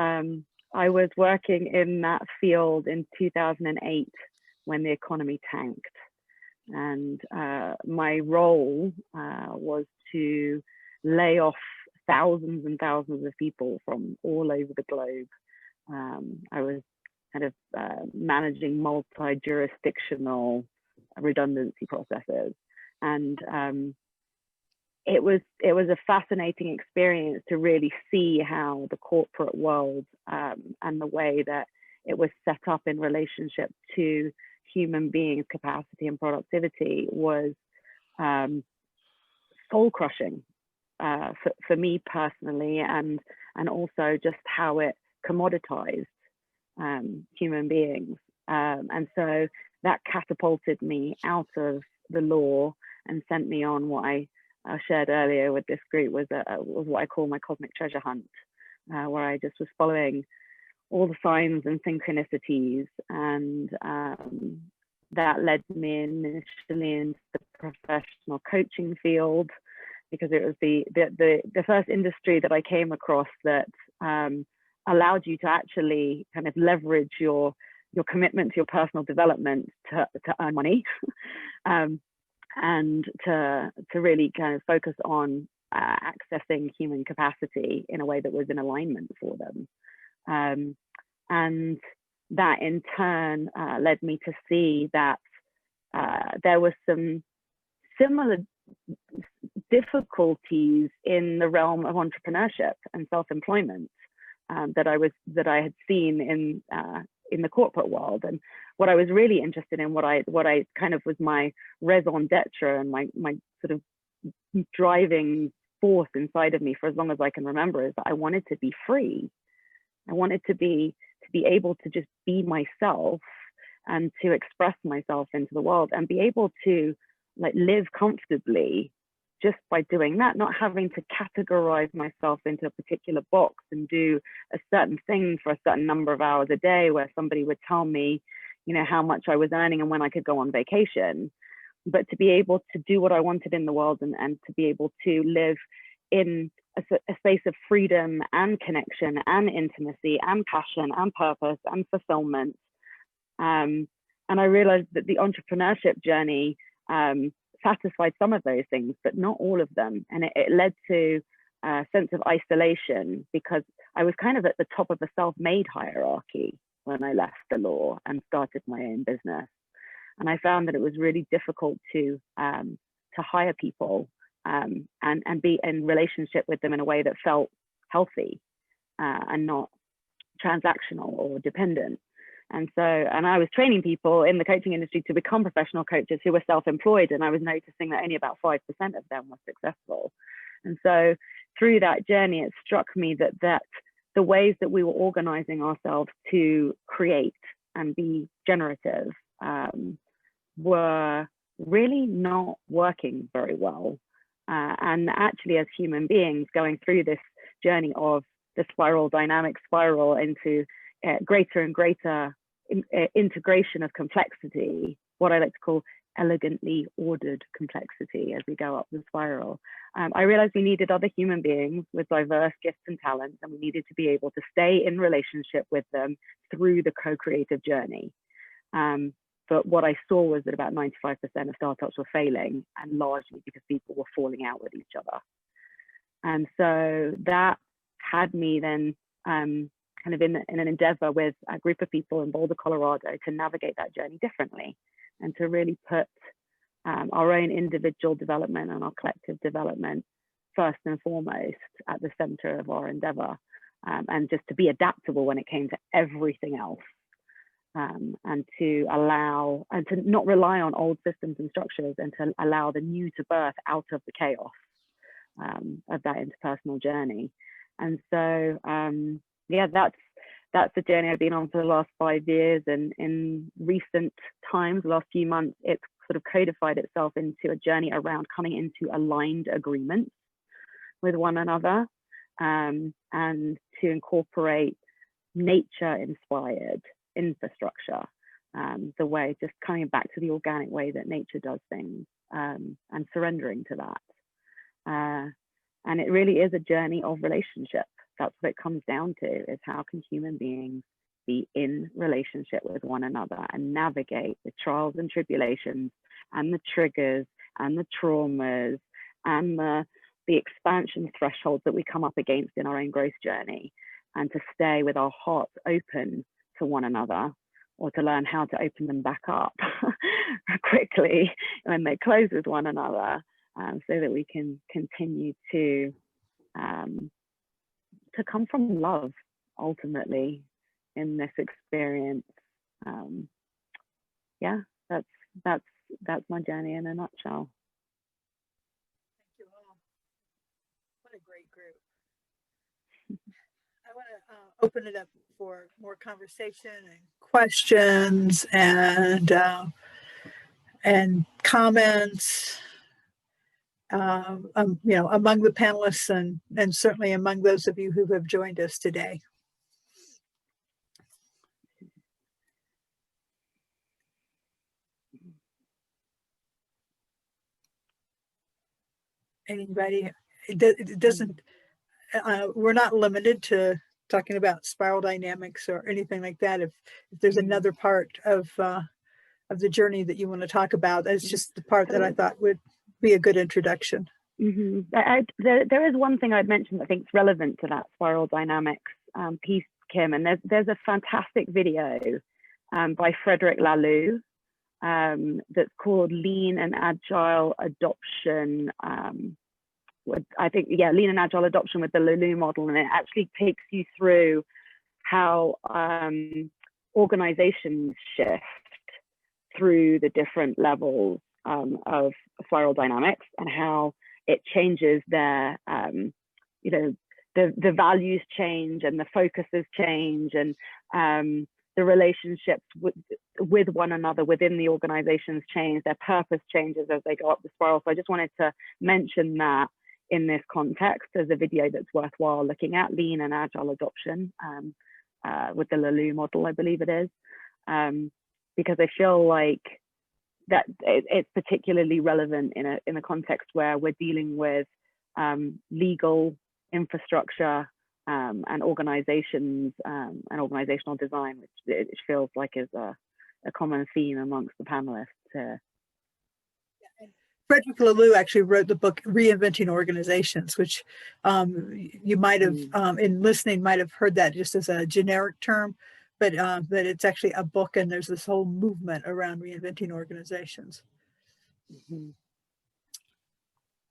I was working in that field in 2008 when the economy tanked. And my role was to lay off thousands and thousands of people from all over the globe. I was kind of managing multi-jurisdictional redundancy processes. And it was a fascinating experience to really see how the corporate world and the way that it was set up in relationship to human beings' capacity and productivity was soul crushing for me personally, and also just how it commoditized human beings. And so that catapulted me out of the law and sent me on what I shared earlier with this group was what I call my cosmic treasure hunt, where I just was following all the signs and synchronicities, and that led me initially into the professional coaching field, because it was the first industry that I came across that allowed you to actually kind of leverage your commitment to your personal development to earn money, and to really kind of focus on accessing human capacity in a way that was in alignment for them. And that in turn led me to see that there was some similar difficulties in the realm of entrepreneurship and self-employment that I had seen in the corporate world. And what I was really interested in, what I kind of was my raison d'etre and my sort of driving force inside of me for as long as I can remember, is that I wanted to be free. I wanted to be able to just be myself and to express myself into the world and be able to like live comfortably just by doing that, not having to categorize myself into a particular box and do a certain thing for a certain number of hours a day, where somebody would tell me, you know, how much I was earning and when I could go on vacation, but to be able to do what I wanted in the world and to be able to live in a space of freedom and connection and intimacy and passion and purpose and fulfillment. And I realized that the entrepreneurship journey satisfied some of those things, but not all of them. And it led to a sense of isolation, because I was kind of at the top of a self-made hierarchy when I left the law and started my own business. And I found that it was really difficult to hire people and be in relationship with them in a way that felt healthy and not transactional or dependent. And I was training people in the coaching industry to become professional coaches who were self-employed, and I was noticing that only about 5% of them were successful. And so through that journey, it struck me that the ways that we were organizing ourselves to create and be generative were really not working very well. And actually, as human beings going through this journey of the dynamic spiral into greater and greater integration of complexity, what I like to call elegantly ordered complexity as we go up the spiral, I realized we needed other human beings with diverse gifts and talents, and we needed to be able to stay in relationship with them through the co-creative journey. But what I saw was that about 95% of startups were failing, and largely because people were falling out with each other. And so that had me then kind of in an endeavor with a group of people in Boulder, Colorado, to navigate that journey differently and to really put our own individual development and our collective development first and foremost at the center of our endeavor, and just to be adaptable when it came to everything else. And to allow and to not rely on old systems and structures, and to allow the new to birth out of the chaos of that interpersonal journey. And so, yeah, that's the journey I've been on for the last 5 years. And in recent times, the last few months, it's sort of codified itself into a journey around coming into aligned agreements with one another, and to incorporate nature-inspired infrastructure, the way, just coming back to the organic way that nature does things, and surrendering to that. And it really is a journey of relationship. That's what it comes down to, is how can human beings be in relationship with one another and navigate the trials and tribulations and the triggers and the traumas and the expansion thresholds that we come up against in our own growth journey, and to stay with our hearts open to one another, or to learn how to open them back up quickly when they close with one another, so that we can continue to come from love ultimately in this experience. Yeah, that's my journey in a nutshell. Thank you all. What a great group. I want to open it up for more conversation and questions and comments, you know, among the panelists and certainly among those of you who have joined us today. Anybody? It doesn't. We're not limited to talking about spiral dynamics or anything like that, if there's another part of the journey that you want to talk about, that's just the part that I thought would be a good introduction. There is one thing I'd mentioned that I think is relevant to that spiral dynamics piece, Kim, and there's a fantastic video by Frederick Laloux that's called Lean and Agile Adoption. Lean and Agile Adoption with the Laloux model, and it actually takes you through how organizations shift through the different levels of spiral dynamics, and how it changes their, the values change and the focuses change, and the relationships with one another within the organizations change, their purpose changes as they go up the spiral. So I just wanted to mention that in this context as a video that's worthwhile looking at, Lean and Agile Adoption with the Laloux model, I believe it is, because I feel like that it's particularly relevant in a context where we're dealing with legal infrastructure and organizations and organizational design, which it feels like is a common theme amongst the panelists here. Frederick Laloux actually wrote the book Reinventing Organizations, which you might have, in listening, might have heard that just as a generic term, but it's actually a book, and there's this whole movement around reinventing organizations.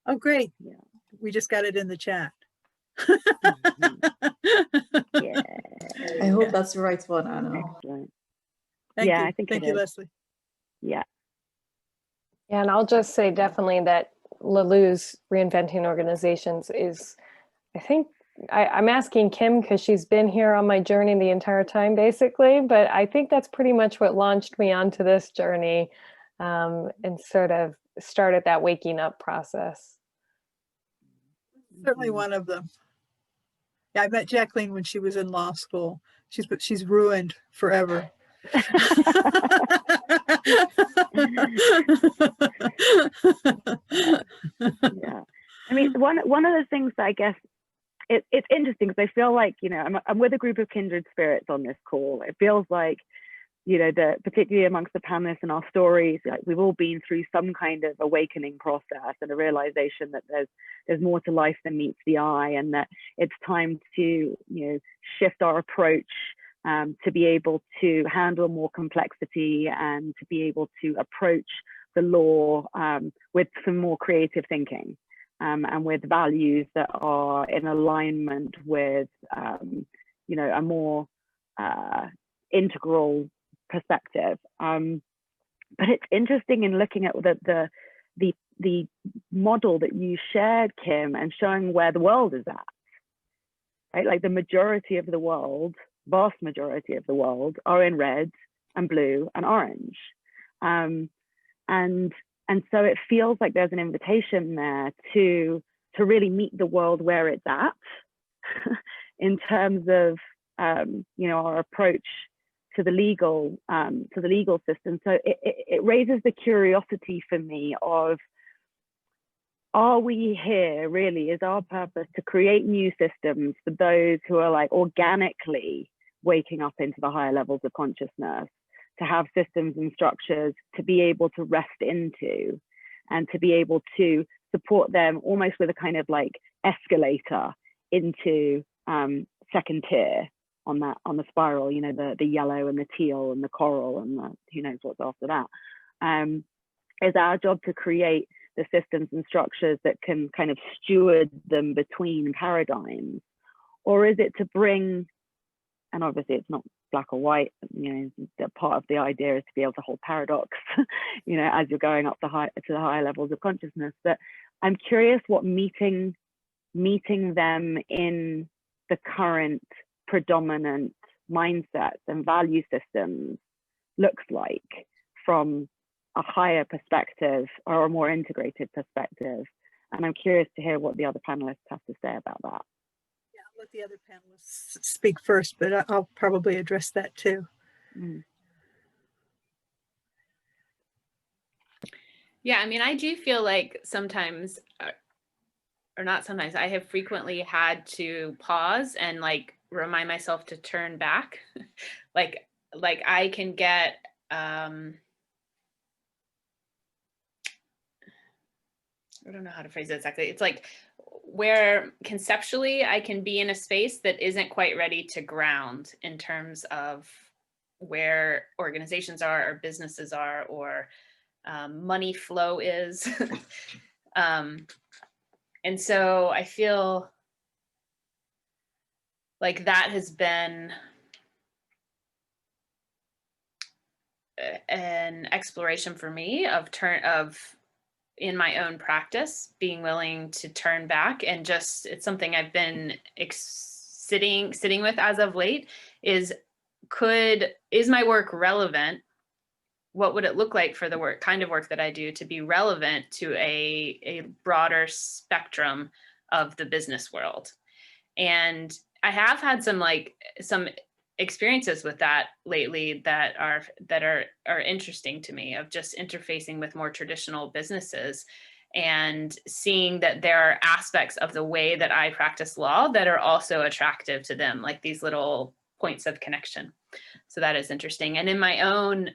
Oh, great. Yeah. We just got it in the chat. Yeah. I hope that's the right one, Anna. Excellent. Thank you. I think Thank you, Leslie. Yeah. Yeah, and I'll just say definitely that Laloux's Reinventing Organizations is, I think, I'm asking Kim because she's been here on my journey the entire time, basically, but I think that's pretty much what launched me onto this journey and sort of started that waking up process. Certainly one of them. Yeah, I met Jacqueline when she was in law school. She's ruined forever. Yeah, I mean, one of the things that I guess it's interesting because I feel like, I'm with a group of kindred spirits on this call. It feels like, particularly amongst the panelists and our stories, like we've all been through some kind of awakening process and a realization that there's more to life than meets the eye, and that it's time to shift our approach to be able to handle more complexity and to be able to approach the law with some more creative thinking and with values that are in alignment with a more integral perspective. But it's interesting in looking at the model that you shared, Kim, and showing where the world is at, right? Like the majority of the world, vast majority of the world, are in red and blue and orange. And so it feels like there's an invitation there to really meet the world where it's at in terms of our approach to the legal system. So it raises the curiosity for me of, are we here really, is our purpose to create new systems for those who are like organically waking up into the higher levels of consciousness, to have systems and structures to be able to rest into and to be able to support them almost with a kind of like escalator into second tier on the spiral, the yellow and the teal and the coral and who knows what's after that. It's our job to create the systems and structures that can kind of steward them between paradigms, or is it to bring, and obviously it's not black or white, part of the idea is to be able to hold paradox, as you're going up to the higher levels of consciousness. But I'm curious what meeting them in the current predominant mindsets and value systems looks like from a higher perspective or a more integrated perspective. And I'm curious to hear what the other panelists have to say about that. Yeah, I'll let the other panelists speak first, but I'll probably address that too. Yeah, I mean, I do feel like sometimes, or not sometimes, I have frequently had to pause and like remind myself to turn back. like I can get I don't know how to phrase it exactly. It's like where conceptually I can be in a space that isn't quite ready to ground in terms of where organizations are or businesses are or money flow is. And so I feel like that has been an exploration for me of in my own practice, being willing to turn back and just, it's something I've been sitting with as of late is my work relevant? What would it look like for the kind of work that I do to be relevant to a broader spectrum of the business world? And I have had some experiences with that lately that are interesting to me, of just interfacing with more traditional businesses and seeing that there are aspects of the way that I practice law that are also attractive to them, like these little points of connection. So that is interesting. And in my own,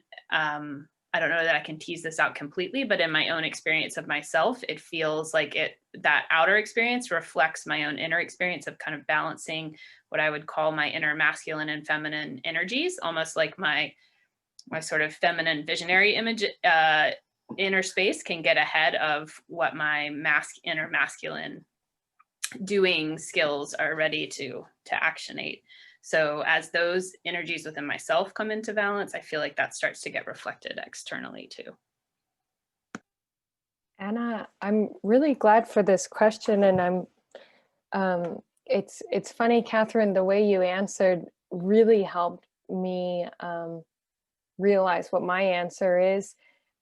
I don't know that I can tease this out completely, but in my own experience of myself, it feels like that outer experience reflects my own inner experience of kind of balancing what I would call my inner masculine and feminine energies, almost like my sort of feminine visionary image, inner space can get ahead of what my inner masculine doing skills are ready to actionate. So as those energies within myself come into balance, I feel like that starts to get reflected externally too. Anna, I'm really glad for this question, and it's funny, Catherine, the way you answered really helped me realize what my answer is,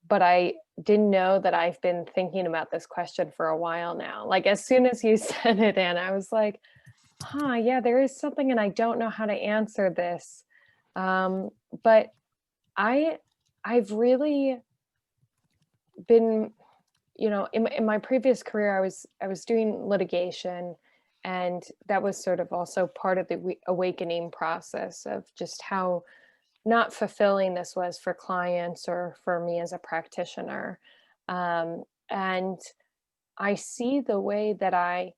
but I didn't know that I've been thinking about this question for a while now. Like as soon as you said it, Anna, I was like, yeah, there is something and I don't know how to answer this. But I've really been, in my previous career, I was doing litigation, and that was sort of also part of the awakening process of just how not fulfilling this was for clients or for me as a practitioner. And I see the way that I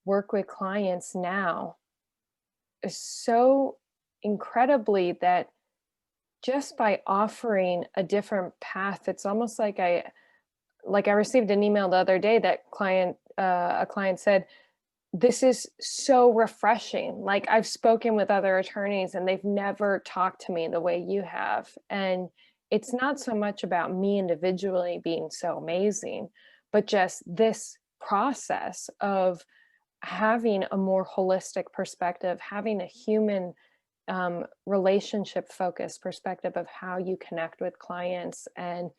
work with clients now is so incredibly that just by offering a different path, it's almost like I received an email the other day that a client said, this is so refreshing. Like I've spoken with other attorneys and they've never talked to me the way you have. And it's not so much about me individually being so amazing, but just this process of having a more holistic perspective, having a human relationship focused perspective of how you connect with clients and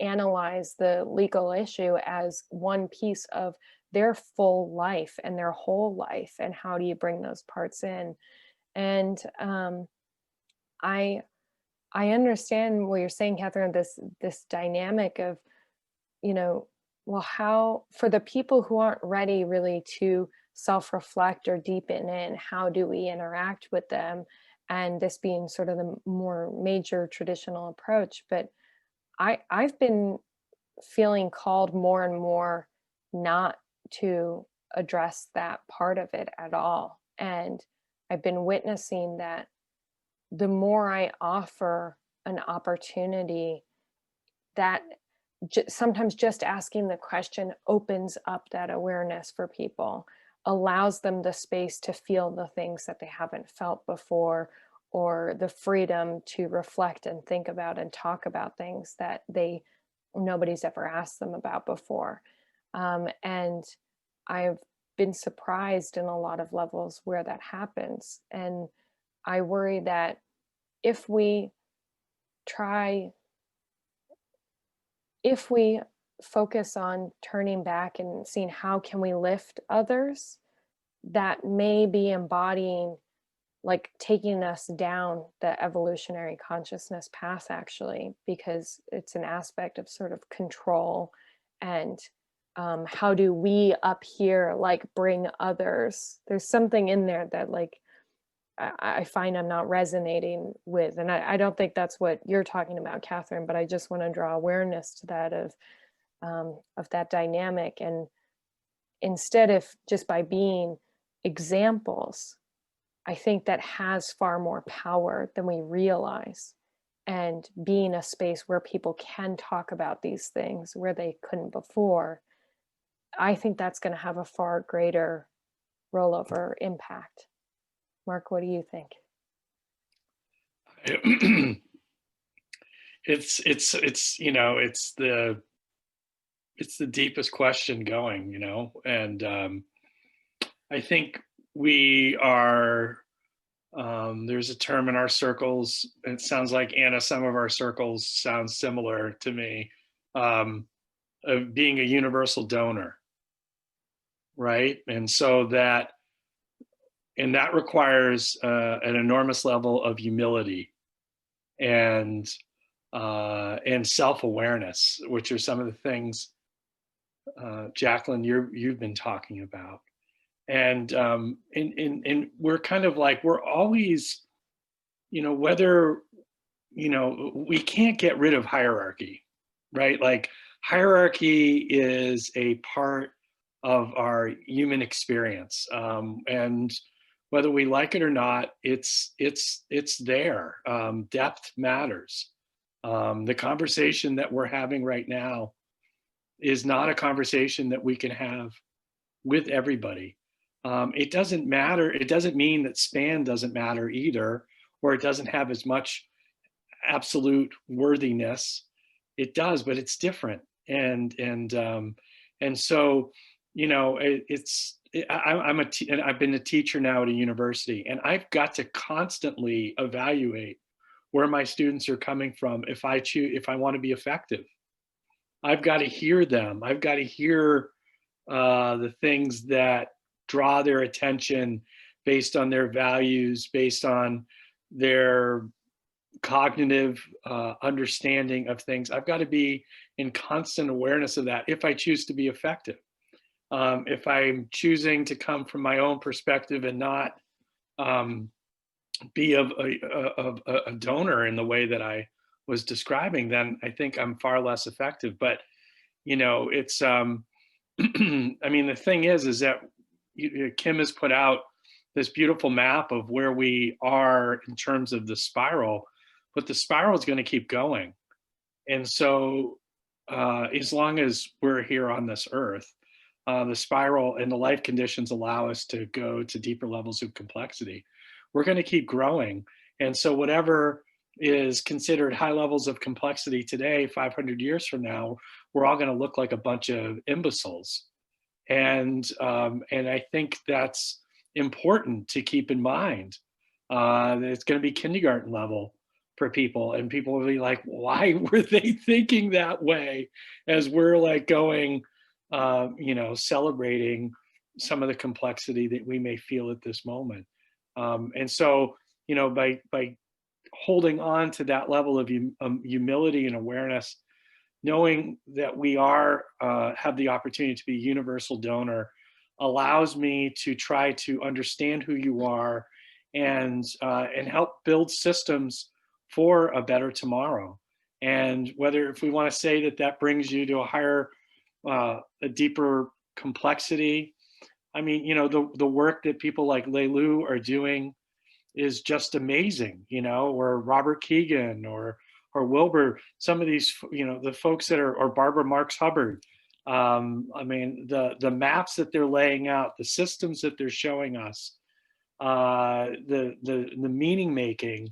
analyze the legal issue as one piece of their full life and their whole life, and how do you bring those parts in. And I understand what you're saying, Catherine, this dynamic of, well, how, for the people who aren't ready really to self-reflect or deepen in, how do we interact with them? And this being sort of the more major traditional approach. But I've been feeling called more and more not to address that part of it at all. And I've been witnessing that the more I offer an opportunity, that sometimes just asking the question opens up that awareness for people, allows them the space to feel the things that they haven't felt before, or the freedom to reflect and think about and talk about things that nobody's ever asked them about before. And I've been surprised in a lot of levels where that happens. And I worry that if we focus on turning back and seeing how can we lift others, that may be embodying, like taking us down the evolutionary consciousness path, actually, because it's an aspect of sort of control and how do we up here like bring others. There's something in there that like I find I'm not resonating with. And I don't think that's what you're talking about, Catherine, but I just want to draw awareness to that of that dynamic. And instead of just by being examples, I think that has far more power than we realize. And being a space where people can talk about these things where they couldn't before, I think that's going to have a far greater rollover impact. Mark, what do you think? It's you know, it's the deepest question going, you know, and I think we are, there's a term in our circles, it sounds like, Anna, some of our circles sound similar to me, of being a universal donor, right? And so that requires an enormous level of humility and self-awareness, which are some of the things, Jacqueline, you've been talking about. And we're kind of like, we're always, you know, whether, you know, we can't get rid of hierarchy, right? Like, hierarchy is a part of our human experience, and whether we like it or not, it's there. Depth matters. The conversation that we're having right now is not a conversation that we can have with everybody. It doesn't matter. It doesn't mean that span doesn't matter either, or it doesn't have as much absolute worthiness. It does, but it's different. And so, you know, I've been a teacher now at a university, and I've got to constantly evaluate where my students are coming from if I want to be effective. I've got to hear them. I've got to hear the things that draw their attention based on their values, based on their cognitive understanding of things. I've got to be in constant awareness of that if I choose to be effective. If I'm choosing to come from my own perspective and not be of a donor in the way that I was describing, then I think I'm far less effective. But, you know, it's, I mean, the thing is that Kim has put out this beautiful map of where we are in terms of the spiral, but the spiral is going to keep going. And so as long as we're here on this earth, the spiral and the life conditions allow us to go to deeper levels of complexity. We're going to keep growing. And so whatever is considered high levels of complexity today, 500 years from now, we're all going to look like a bunch of imbeciles. And I think that's important to keep in mind. That it's going to be kindergarten level for people, and people will be like, why were they thinking that way, as we're like going, you know, celebrating some of the complexity that we may feel at this moment. And so, you know, by holding on to that level of humility and awareness, knowing that we are have the opportunity to be a universal donor, allows me to try to understand who you are and help build systems for a better tomorrow. And whether, if we want to say that brings you to a higher, a deeper complexity, I mean, you know, the work that people like Leilu are doing is just amazing, you know, or Robert Keegan or Wilbur, some of these, you know, the folks that are, or Barbara Marks Hubbard. I mean, the maps that they're laying out, the systems that they're showing us, the meaning making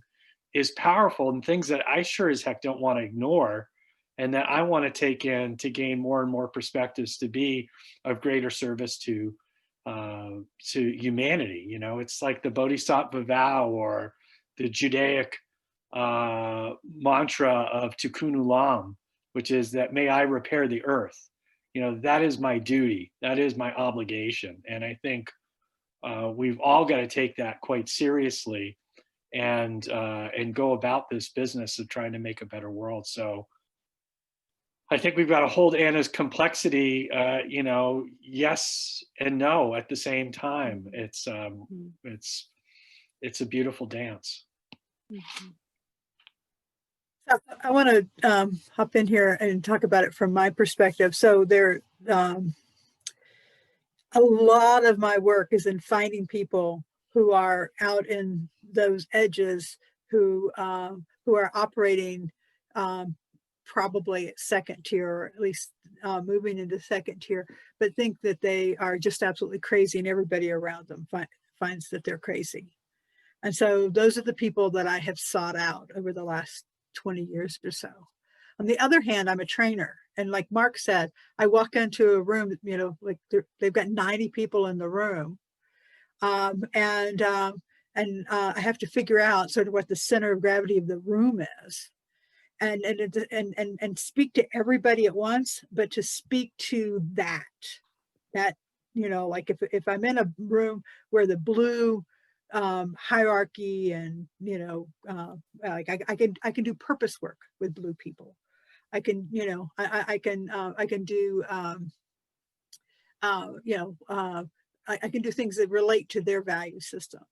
is powerful, and things that I sure as heck don't want to ignore, and that I want to take in to gain more and more perspectives to be of greater service to humanity. You know, it's like the Bodhisattva vow or the Judaic mantra of Tikkun Olam, which is that may I repair the earth. You know, that is my duty. That is my obligation. And I think we've all got to take that quite seriously and go about this business of trying to make a better world. So I think we've got to hold Anna's complexity, you know, yes and no at the same time. It's It's a beautiful dance. So I want to hop in here and talk about it from my perspective. So there, a lot of my work is in finding people who are out in those edges, who are operating probably at second tier, or at least moving into second tier, but think that they are just absolutely crazy, and everybody around them finds that they're crazy. And so those are the people that I have sought out over the last 20 years or so. On the other hand, I'm a trainer. And like Mark said, I walk into a room, you know, like they've got 90 people in the room. And I have to figure out sort of what the center of gravity of the room is. And speak to everybody at once, but to speak to that, you know, like if I'm in a room where the blue hierarchy and, you know, like I can do purpose work with blue people. I can, you know, I can do, you know, I can do things that relate to their value system.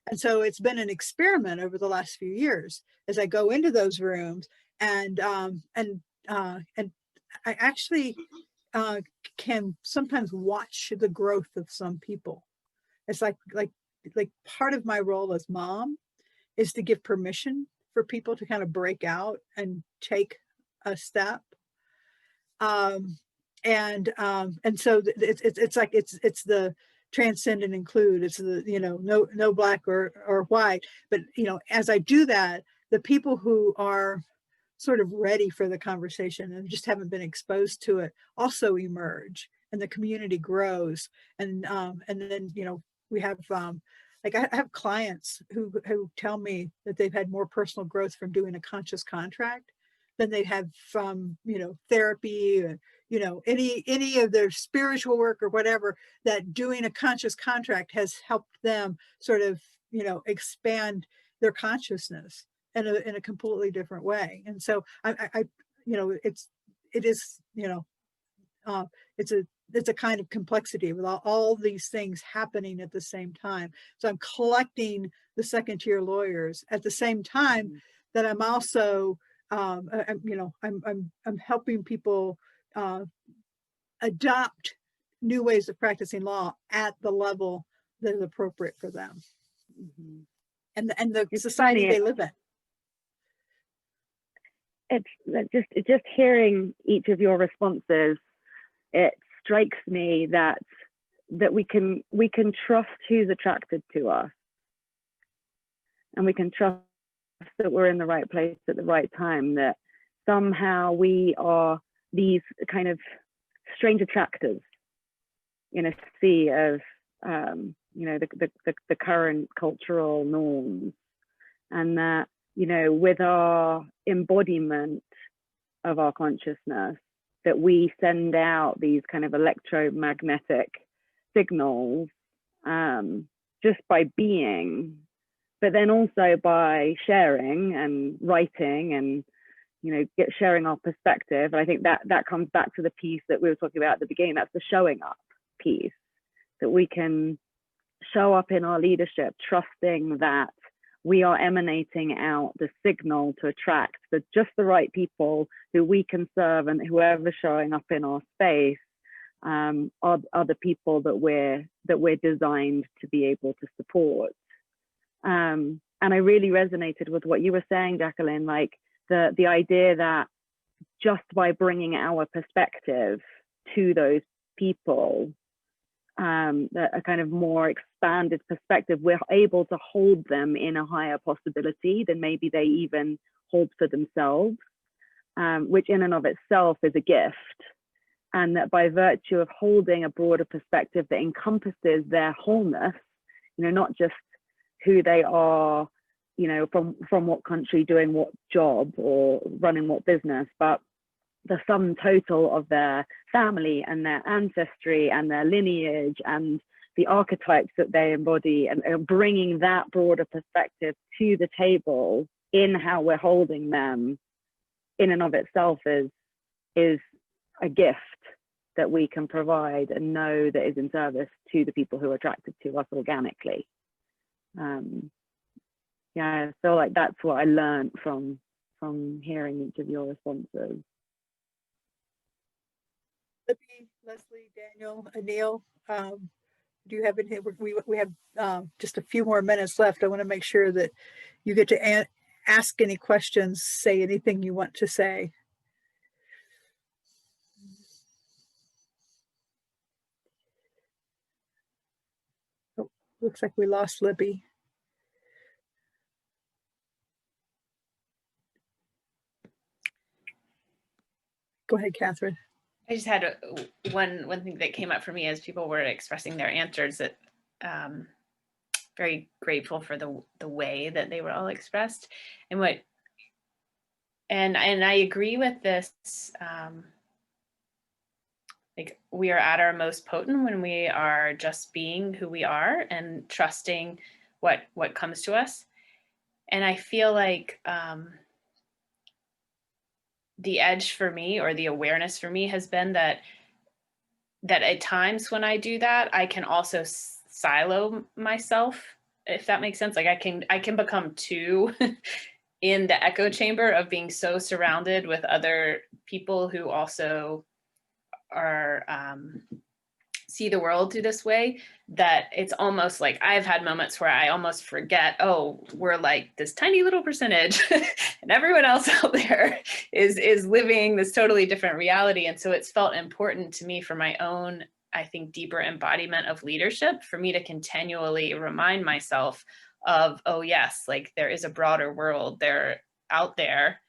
And so it's been an experiment over the last few years as I go into those rooms, and I actually can sometimes watch the growth of some people. It's like part of my role as mom is to give permission for people to kind of break out and take a step. And so it's like it's the transcend and include. It's the, you know, no black or white. But, you know, as I do that, the people who are sort of ready for the conversation and just haven't been exposed to it also emerge, and the community grows. And then, you know, we have like I have clients who tell me that they've had more personal growth from doing a conscious contract than they have from, you know, therapy, or, you know, any of their spiritual work or whatever, that doing a conscious contract has helped them sort of, you know, expand their consciousness in a completely different way. And so I you know, it is, you know, it's a kind of complexity with all these things happening at the same time. So I'm collecting the second tier lawyers at the same time that I'm also, you know, I'm helping people adopt new ways of practicing law at the level that is appropriate for them, and the society they live in. It's just hearing each of your responses, it strikes me that we can trust who's attracted to us, and we can trust that we're in the right place at the right time, that somehow we are these kind of strange attractors in a sea of you know, the current cultural norms, and that, you know, with our embodiment of our consciousness, that we send out these kind of electromagnetic signals just by being, but then also by sharing and writing and, you know, sharing our perspective. And I think that comes back to the piece that we were talking about at the beginning. That's the showing up piece, that we can show up in our leadership, trusting that we are emanating out the signal to attract just the right people who we can serve, and whoever's showing up in our space are the people that we're designed to be able to support. And I really resonated with what you were saying, Jacqueline, like the idea that just by bringing our perspective to those people, a kind of more expanded perspective, we're able to hold them in a higher possibility than maybe they even hold for themselves, which in and of itself is a gift. And that by virtue of holding a broader perspective that encompasses their wholeness, you know, not just who they are, you know, from what country, doing what job or running what business, but the sum total of their family and their ancestry and their lineage and the archetypes that they embody, and bringing that broader perspective to the table in how we're holding them, in and of itself is a gift that we can provide and know that is in service to the people who are attracted to us organically. I feel like that's what I learned from hearing each of your responses. Libby, Leslie, Daniel, Anil, do you have any? We have just a few more minutes left. I want to make sure that you get to ask any questions, say anything you want to say. Oh, looks like we lost Libby. Go ahead, Catherine. I just had one thing that came up for me as people were expressing their answers, that very grateful for the way that they were all expressed, and I agree with this. Like, we are at our most potent when we are just being who we are and trusting what comes to us. And I feel like the edge for me, or the awareness for me, has been that at times when I do that, I can also silo myself, if that makes sense. Like, I can become too in the echo chamber of being so surrounded with other people who also are see the world through this way, that it's almost like I've had moments where I almost forget, oh, we're like this tiny little percentage and everyone else out there is living this totally different reality. And so it's felt important to me, for my own, I think, deeper embodiment of leadership, for me to continually remind myself of, oh yes, like there is a broader world there out there,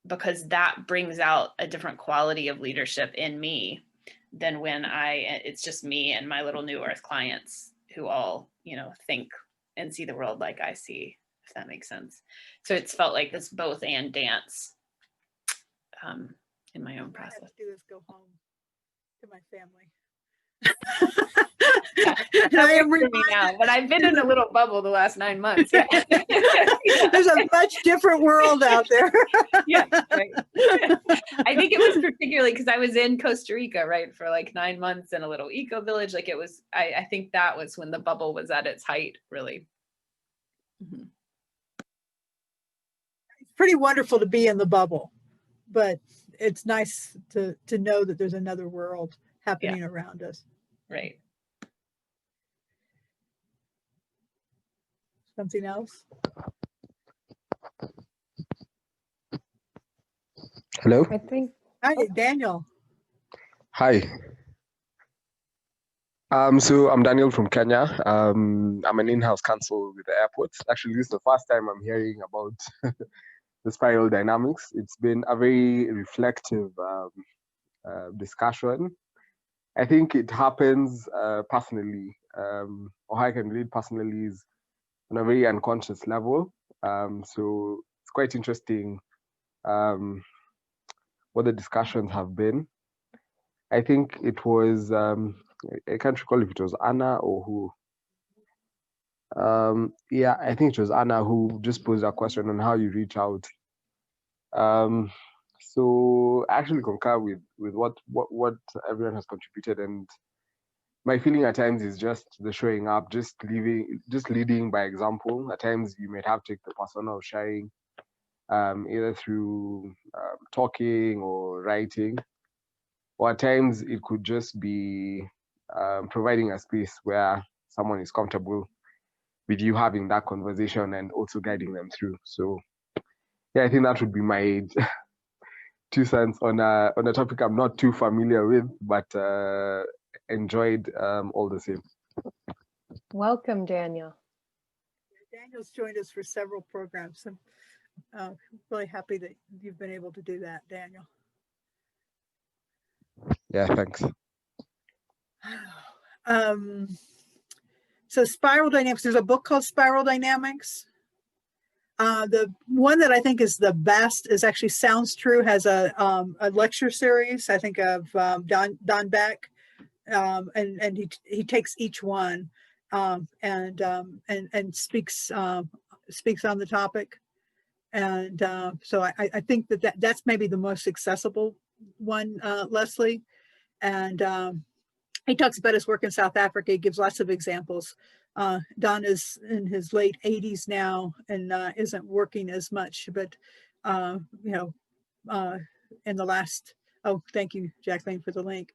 because that brings out a different quality of leadership in me than when it's just me and my little New Earth clients who all, think and see the world like I see, if that makes sense. So it's felt like this both and dance in my own process. What I have to do is go home to my family. Yeah, I am for me now, but I've been in a little bubble the last 9 months. Yeah. There's a much different world out there. Yeah, right. I think it was particularly because I was in Costa Rica, right, for like 9 months in a little eco village. Like, it was, I think that was when the bubble was at its height, really. Mm-hmm. It's pretty wonderful to be in the bubble, but it's nice to know that there's another world happening around us. Right. Something else? Hello. I think. Hi, Daniel. Hi. So I'm Daniel from Kenya. I'm an in-house counsel with the airport. Actually, this is the first time I'm hearing about the spiral dynamics. It's been a very reflective discussion. I think it happens personally, or how I can relate personally, is on a very unconscious level. So it's quite interesting what the discussions have been. I think it was, I can't recall if it was Anna or who. Yeah, I think it was Anna who just posed a question on how you reach out. So I actually concur with what everyone has contributed, and my feeling at times is just the showing up, just leading by example. At times you might have to take the persona of sharing, either through talking or writing, or at times it could just be providing a space where someone is comfortable with you having that conversation and also guiding them through. So yeah, I think that would be my 2 cents on a topic I'm not too familiar with, but enjoyed all the same. Welcome, Daniel. Daniel's joined us for several programs. I'm really happy that you've been able to do that, Daniel. Yeah, thanks. So Spiral Dynamics, there's a book called Spiral Dynamics. The one that I think is the best is actually Sounds True, has a lecture series, I think, of Don Beck, and he takes each one and speaks on the topic. And so I think that's maybe the most accessible one, Leslie. And he talks about his work in South Africa. He gives lots of examples. Don is in his late 80s now and isn't working as much, but you know, in the last, oh, thank you, Jacqueline, for the link.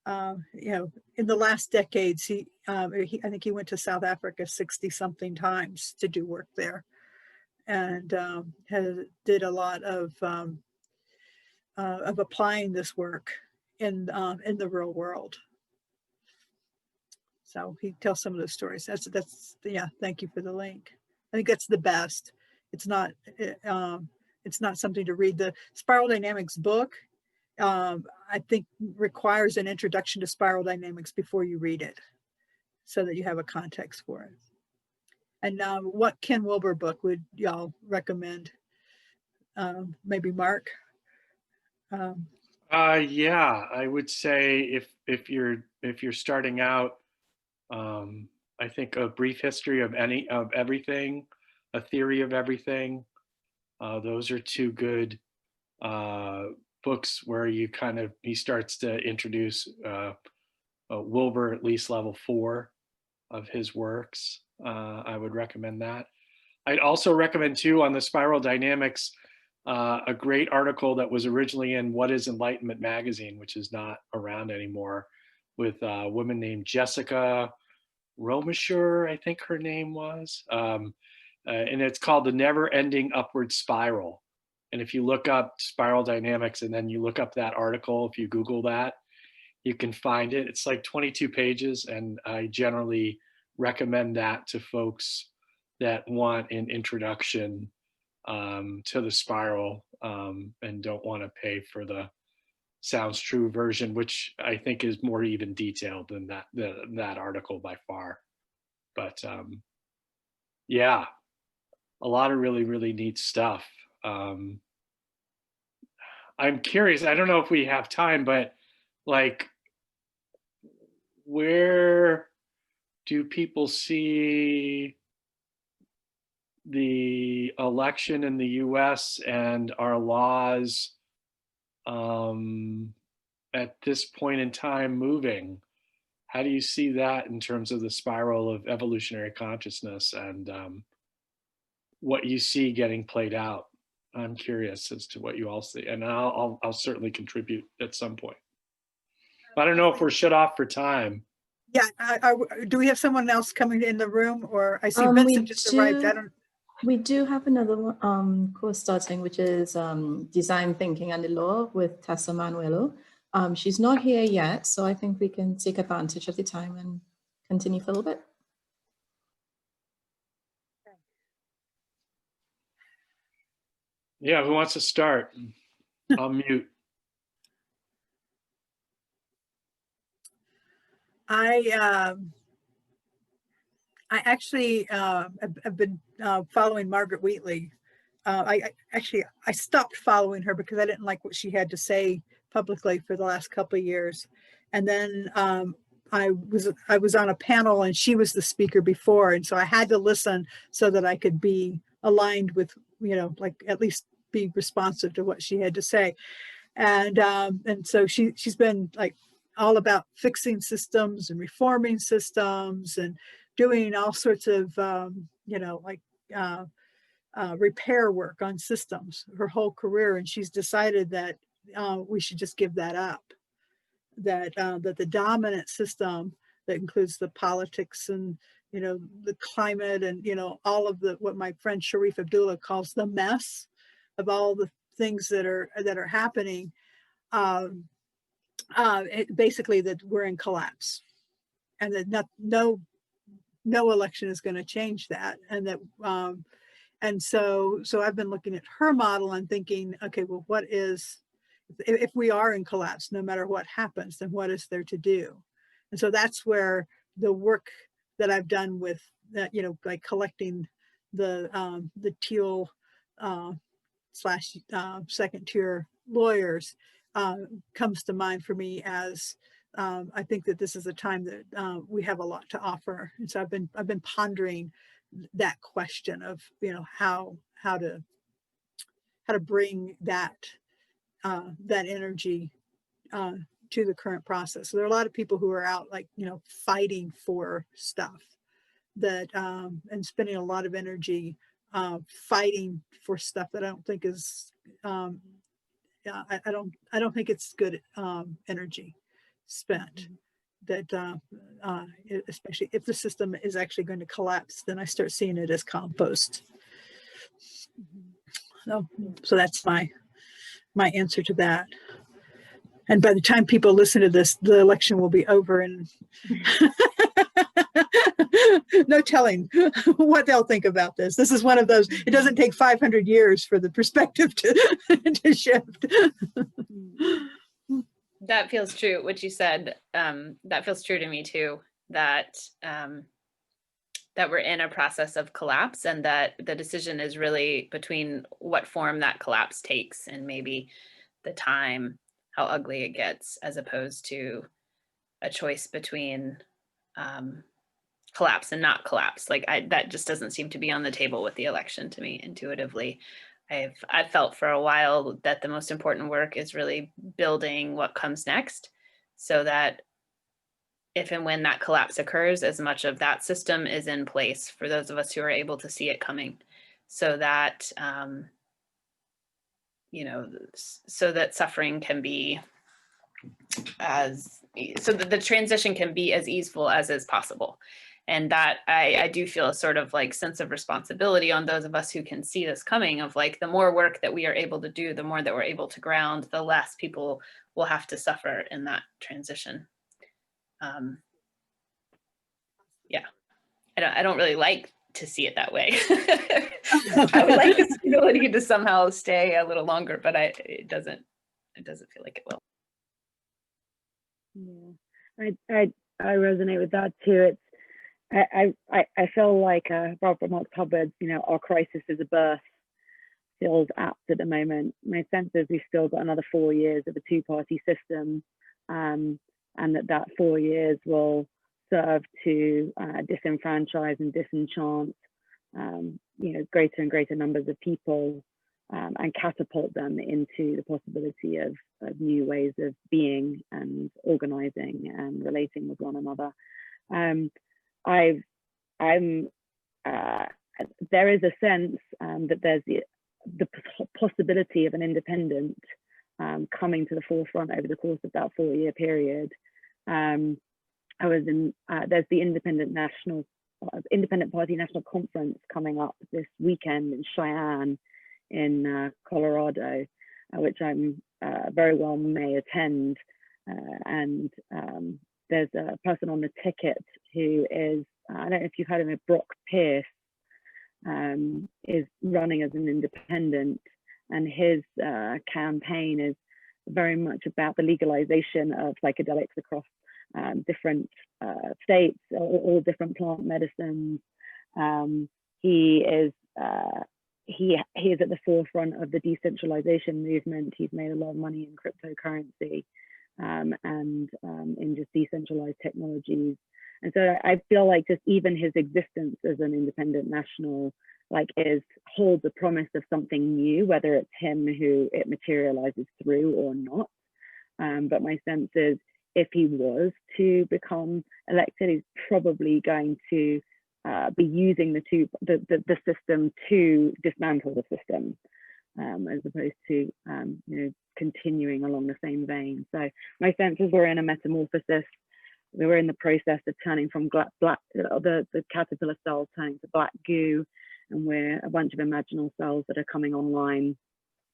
You know, in the last decades, I think he went to South Africa 60 something times to do work there, and did a lot of applying this work in the real world. So he tells some of those stories. That's yeah. Thank you for the link. I think that's the best. It's not something to read. The Spiral Dynamics book, I think, requires an introduction to spiral dynamics before you read it, so that you have a context for it. And what Ken Wilber book would y'all recommend? Maybe Mark. Yeah, I would say if you're starting out, I think A Brief History of Everything, A Theory of Everything. Those are two good books where he starts to introduce Wilber, at least level 4 of his works. I would recommend that. I'd also recommend too, on the spiral dynamics, a great article that was originally in What is Enlightenment magazine, which is not around anymore, with a woman named Jessica Romisher, I think her name was. And it's called The Never Ending Upward Spiral. And if you look up spiral dynamics and then you look up that article, if you Google that, you can find it. It's like 22 pages. And I generally recommend that to folks that want an introduction to the spiral and don't want to pay for the Sounds True version, which I think is more even detailed than that article by far. But yeah, a lot of really, really neat stuff. I'm curious, I don't know if we have time, but like, where do people see the election in the US and our laws at this point in time moving? How do you see that in terms of the spiral of evolutionary consciousness and what you see getting played out? I'm curious as to what you all see, and I'll certainly contribute at some point. I don't know if we're shut off for time. Yeah, do we have someone else coming in the room, or I see Vincent just arrived? We do have another course starting, which is Design Thinking and the Law with Tessa Manuelo. She's not here yet, so I think we can take advantage of the time and continue for a little bit. Yeah, who wants to start? I'll mute. I actually have been following Margaret Wheatley. I stopped following her because I didn't like what she had to say publicly for the last couple of years. And then I was on a panel and she was the speaker before. And so I had to listen so that I could be aligned with, like at least be responsive to what she had to say. And so she's been like all about fixing systems and reforming systems and doing all sorts of, repair work on systems her whole career. And she's decided that we should just give that up, that the dominant system that includes the politics and, the climate and, all of what my friend Sharif Abdullah calls the mess of all the things that are happening, basically that we're in collapse, and that no election is going to change that, and that and so I've been looking at her model and thinking, okay, well, what is, if we are in collapse, no matter what happens, then what is there to do? And so that's where the work that I've done with that, like collecting the Teal / second tier lawyers comes to mind for me, as I think that this is a time that we have a lot to offer. And so I've been pondering that question of, how to bring that energy to the current process. So there are a lot of people who are out, like, you know, fighting for stuff that, and spending a lot of energy fighting for stuff that I don't think is, I don't think it's good energy spent. That especially if the system is actually going to collapse, then I start seeing it as compost. So that's my answer to that. And by the time people listen to this, the election will be over, and no telling what they'll think about this. This is one of those, it doesn't take 500 years for the perspective to shift. That feels true, what you said. That feels true to me too, that that we're in a process of collapse, and that the decision is really between what form that collapse takes and maybe the time, how ugly it gets, as opposed to a choice between collapse and not collapse. Like that just doesn't seem to be on the table with the election to me intuitively. I've felt for a while that the most important work is really building what comes next, so that if and when that collapse occurs, as much of that system is in place for those of us who are able to see it coming, so that you know, so that suffering can be so that the transition can be as easeful as is possible. And that I do feel a sort of like sense of responsibility on those of us who can see this coming, of like, the more work that we are able to do, the more that we're able to ground, the less people will have to suffer in that transition. Yeah, I don't really like to see it that way. I would like the stability to somehow stay a little longer, but it doesn't feel like it will. Yeah, I resonate with that too. It's I feel like Barbara Marx Hubbard's, you know, our crisis is a birth feels apt at the moment. My sense is we've still got another 4 years of a two-party system, and that 4 years will serve to disenfranchise and disenchant you know, greater and greater numbers of people, and catapult them into the possibility of new ways of being and organizing and relating with one another. There is a sense that there's the possibility of an independent coming to the forefront over the course of that 4-year period. There's the Independent Party National Conference coming up this weekend in Cheyenne in Colorado, which I'm very well may attend. And there's a person on the ticket who is, I don't know if you've heard of him, Brock Pierce, is running as an independent, and his campaign is very much about the legalization of psychedelics across different states, all different plant medicines. He is at the forefront of the decentralization movement. He's made a lot of money in cryptocurrency and in just decentralized technologies. And so I feel like just even his existence as an independent national holds a promise of something new, whether it's him who it materializes through or not. But my sense is, if he was to become elected, he's probably going to be using the system to dismantle the system, as opposed to you know, continuing along the same vein. So my sense is we're in a metamorphosis. We were in the process of turning from the caterpillar cells turning to black goo, and we're a bunch of imaginal cells that are coming online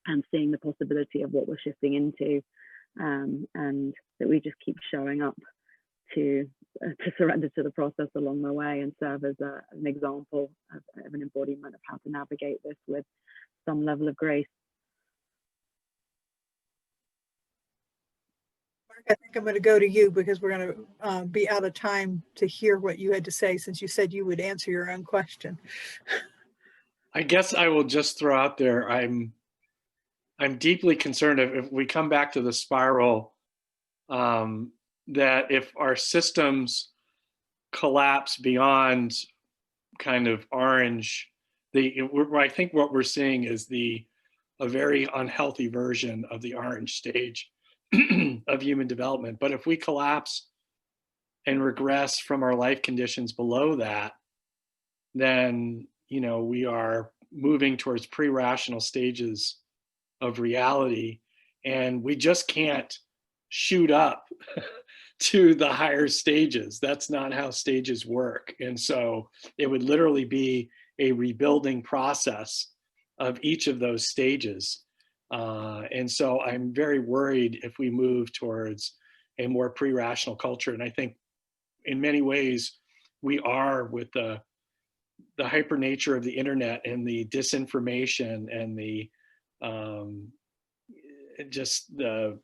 and seeing the possibility of what we're shifting into, and that we just keep showing up to surrender to the process along the way and serve as an example of an embodiment of how to navigate this with some level of grace. Mark, I think I'm going to go to you, because we're going to be out of time to hear what you had to say, since you said you would answer your own question. I guess I will just throw out there, I'm deeply concerned if we come back to the spiral, that if our systems collapse beyond kind of orange, I think what we're seeing is a very unhealthy version of the orange stage of human development. But if we collapse and regress from our life conditions below that, then, you know, we are moving towards pre-rational stages of reality, and we just can't shoot up to the higher stages. That's not how stages work. And so it would literally be a rebuilding process of each of those stages. And so I'm very worried if we move towards a more pre-rational culture. And I think in many ways we are, with the hyper nature of the internet and the disinformation and the just the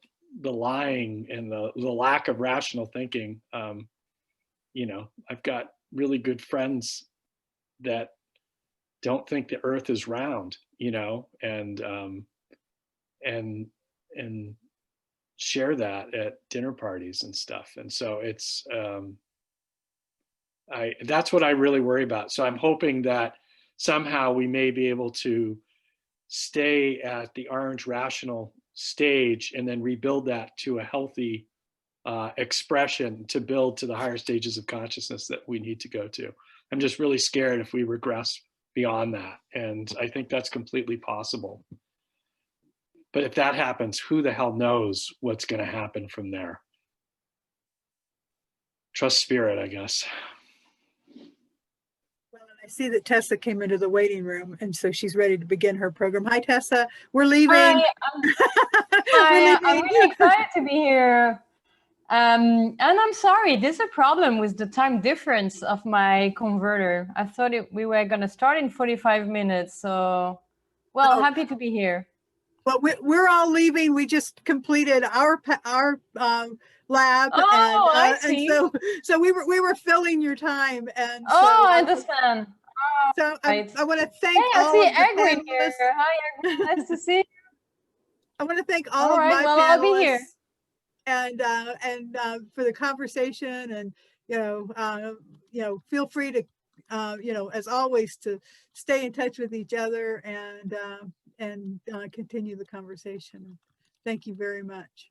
lying and the lack of rational thinking. You know, I've got really good friends that don't think the earth is round, you know, and share that at dinner parties and stuff. And so it's that's what I really worry about. So I'm hoping that somehow we may be able to stay at the orange rational stage and then rebuild that to a healthy expression to build to the higher stages of consciousness that we need to go to. I'm just really scared if we regress beyond that. And I think that's completely possible. But if that happens, who the hell knows what's going to happen from there? Trust spirit, I guess. Well, and I see that Tessa came into the waiting room, and so she's ready to begin her program. Hi, Tessa. We're leaving. Hi, I'm really excited to be here. And I'm sorry, there's a problem with the time difference of my converter. I thought we were going to start in 45 minutes. So, well, happy to be here. Well, we're all leaving. We just completed our lab, I see. and so we were filling your time. And I understand. So Right. I want to thank Hey, all I see of the Edwin panelists. here. Hi, Edwin. Nice to see you. I want to thank all of right, my well, panelists. I'll be here. And for the conversation, and feel free to as always, to stay in touch with each other and continue the conversation. Thank you very much.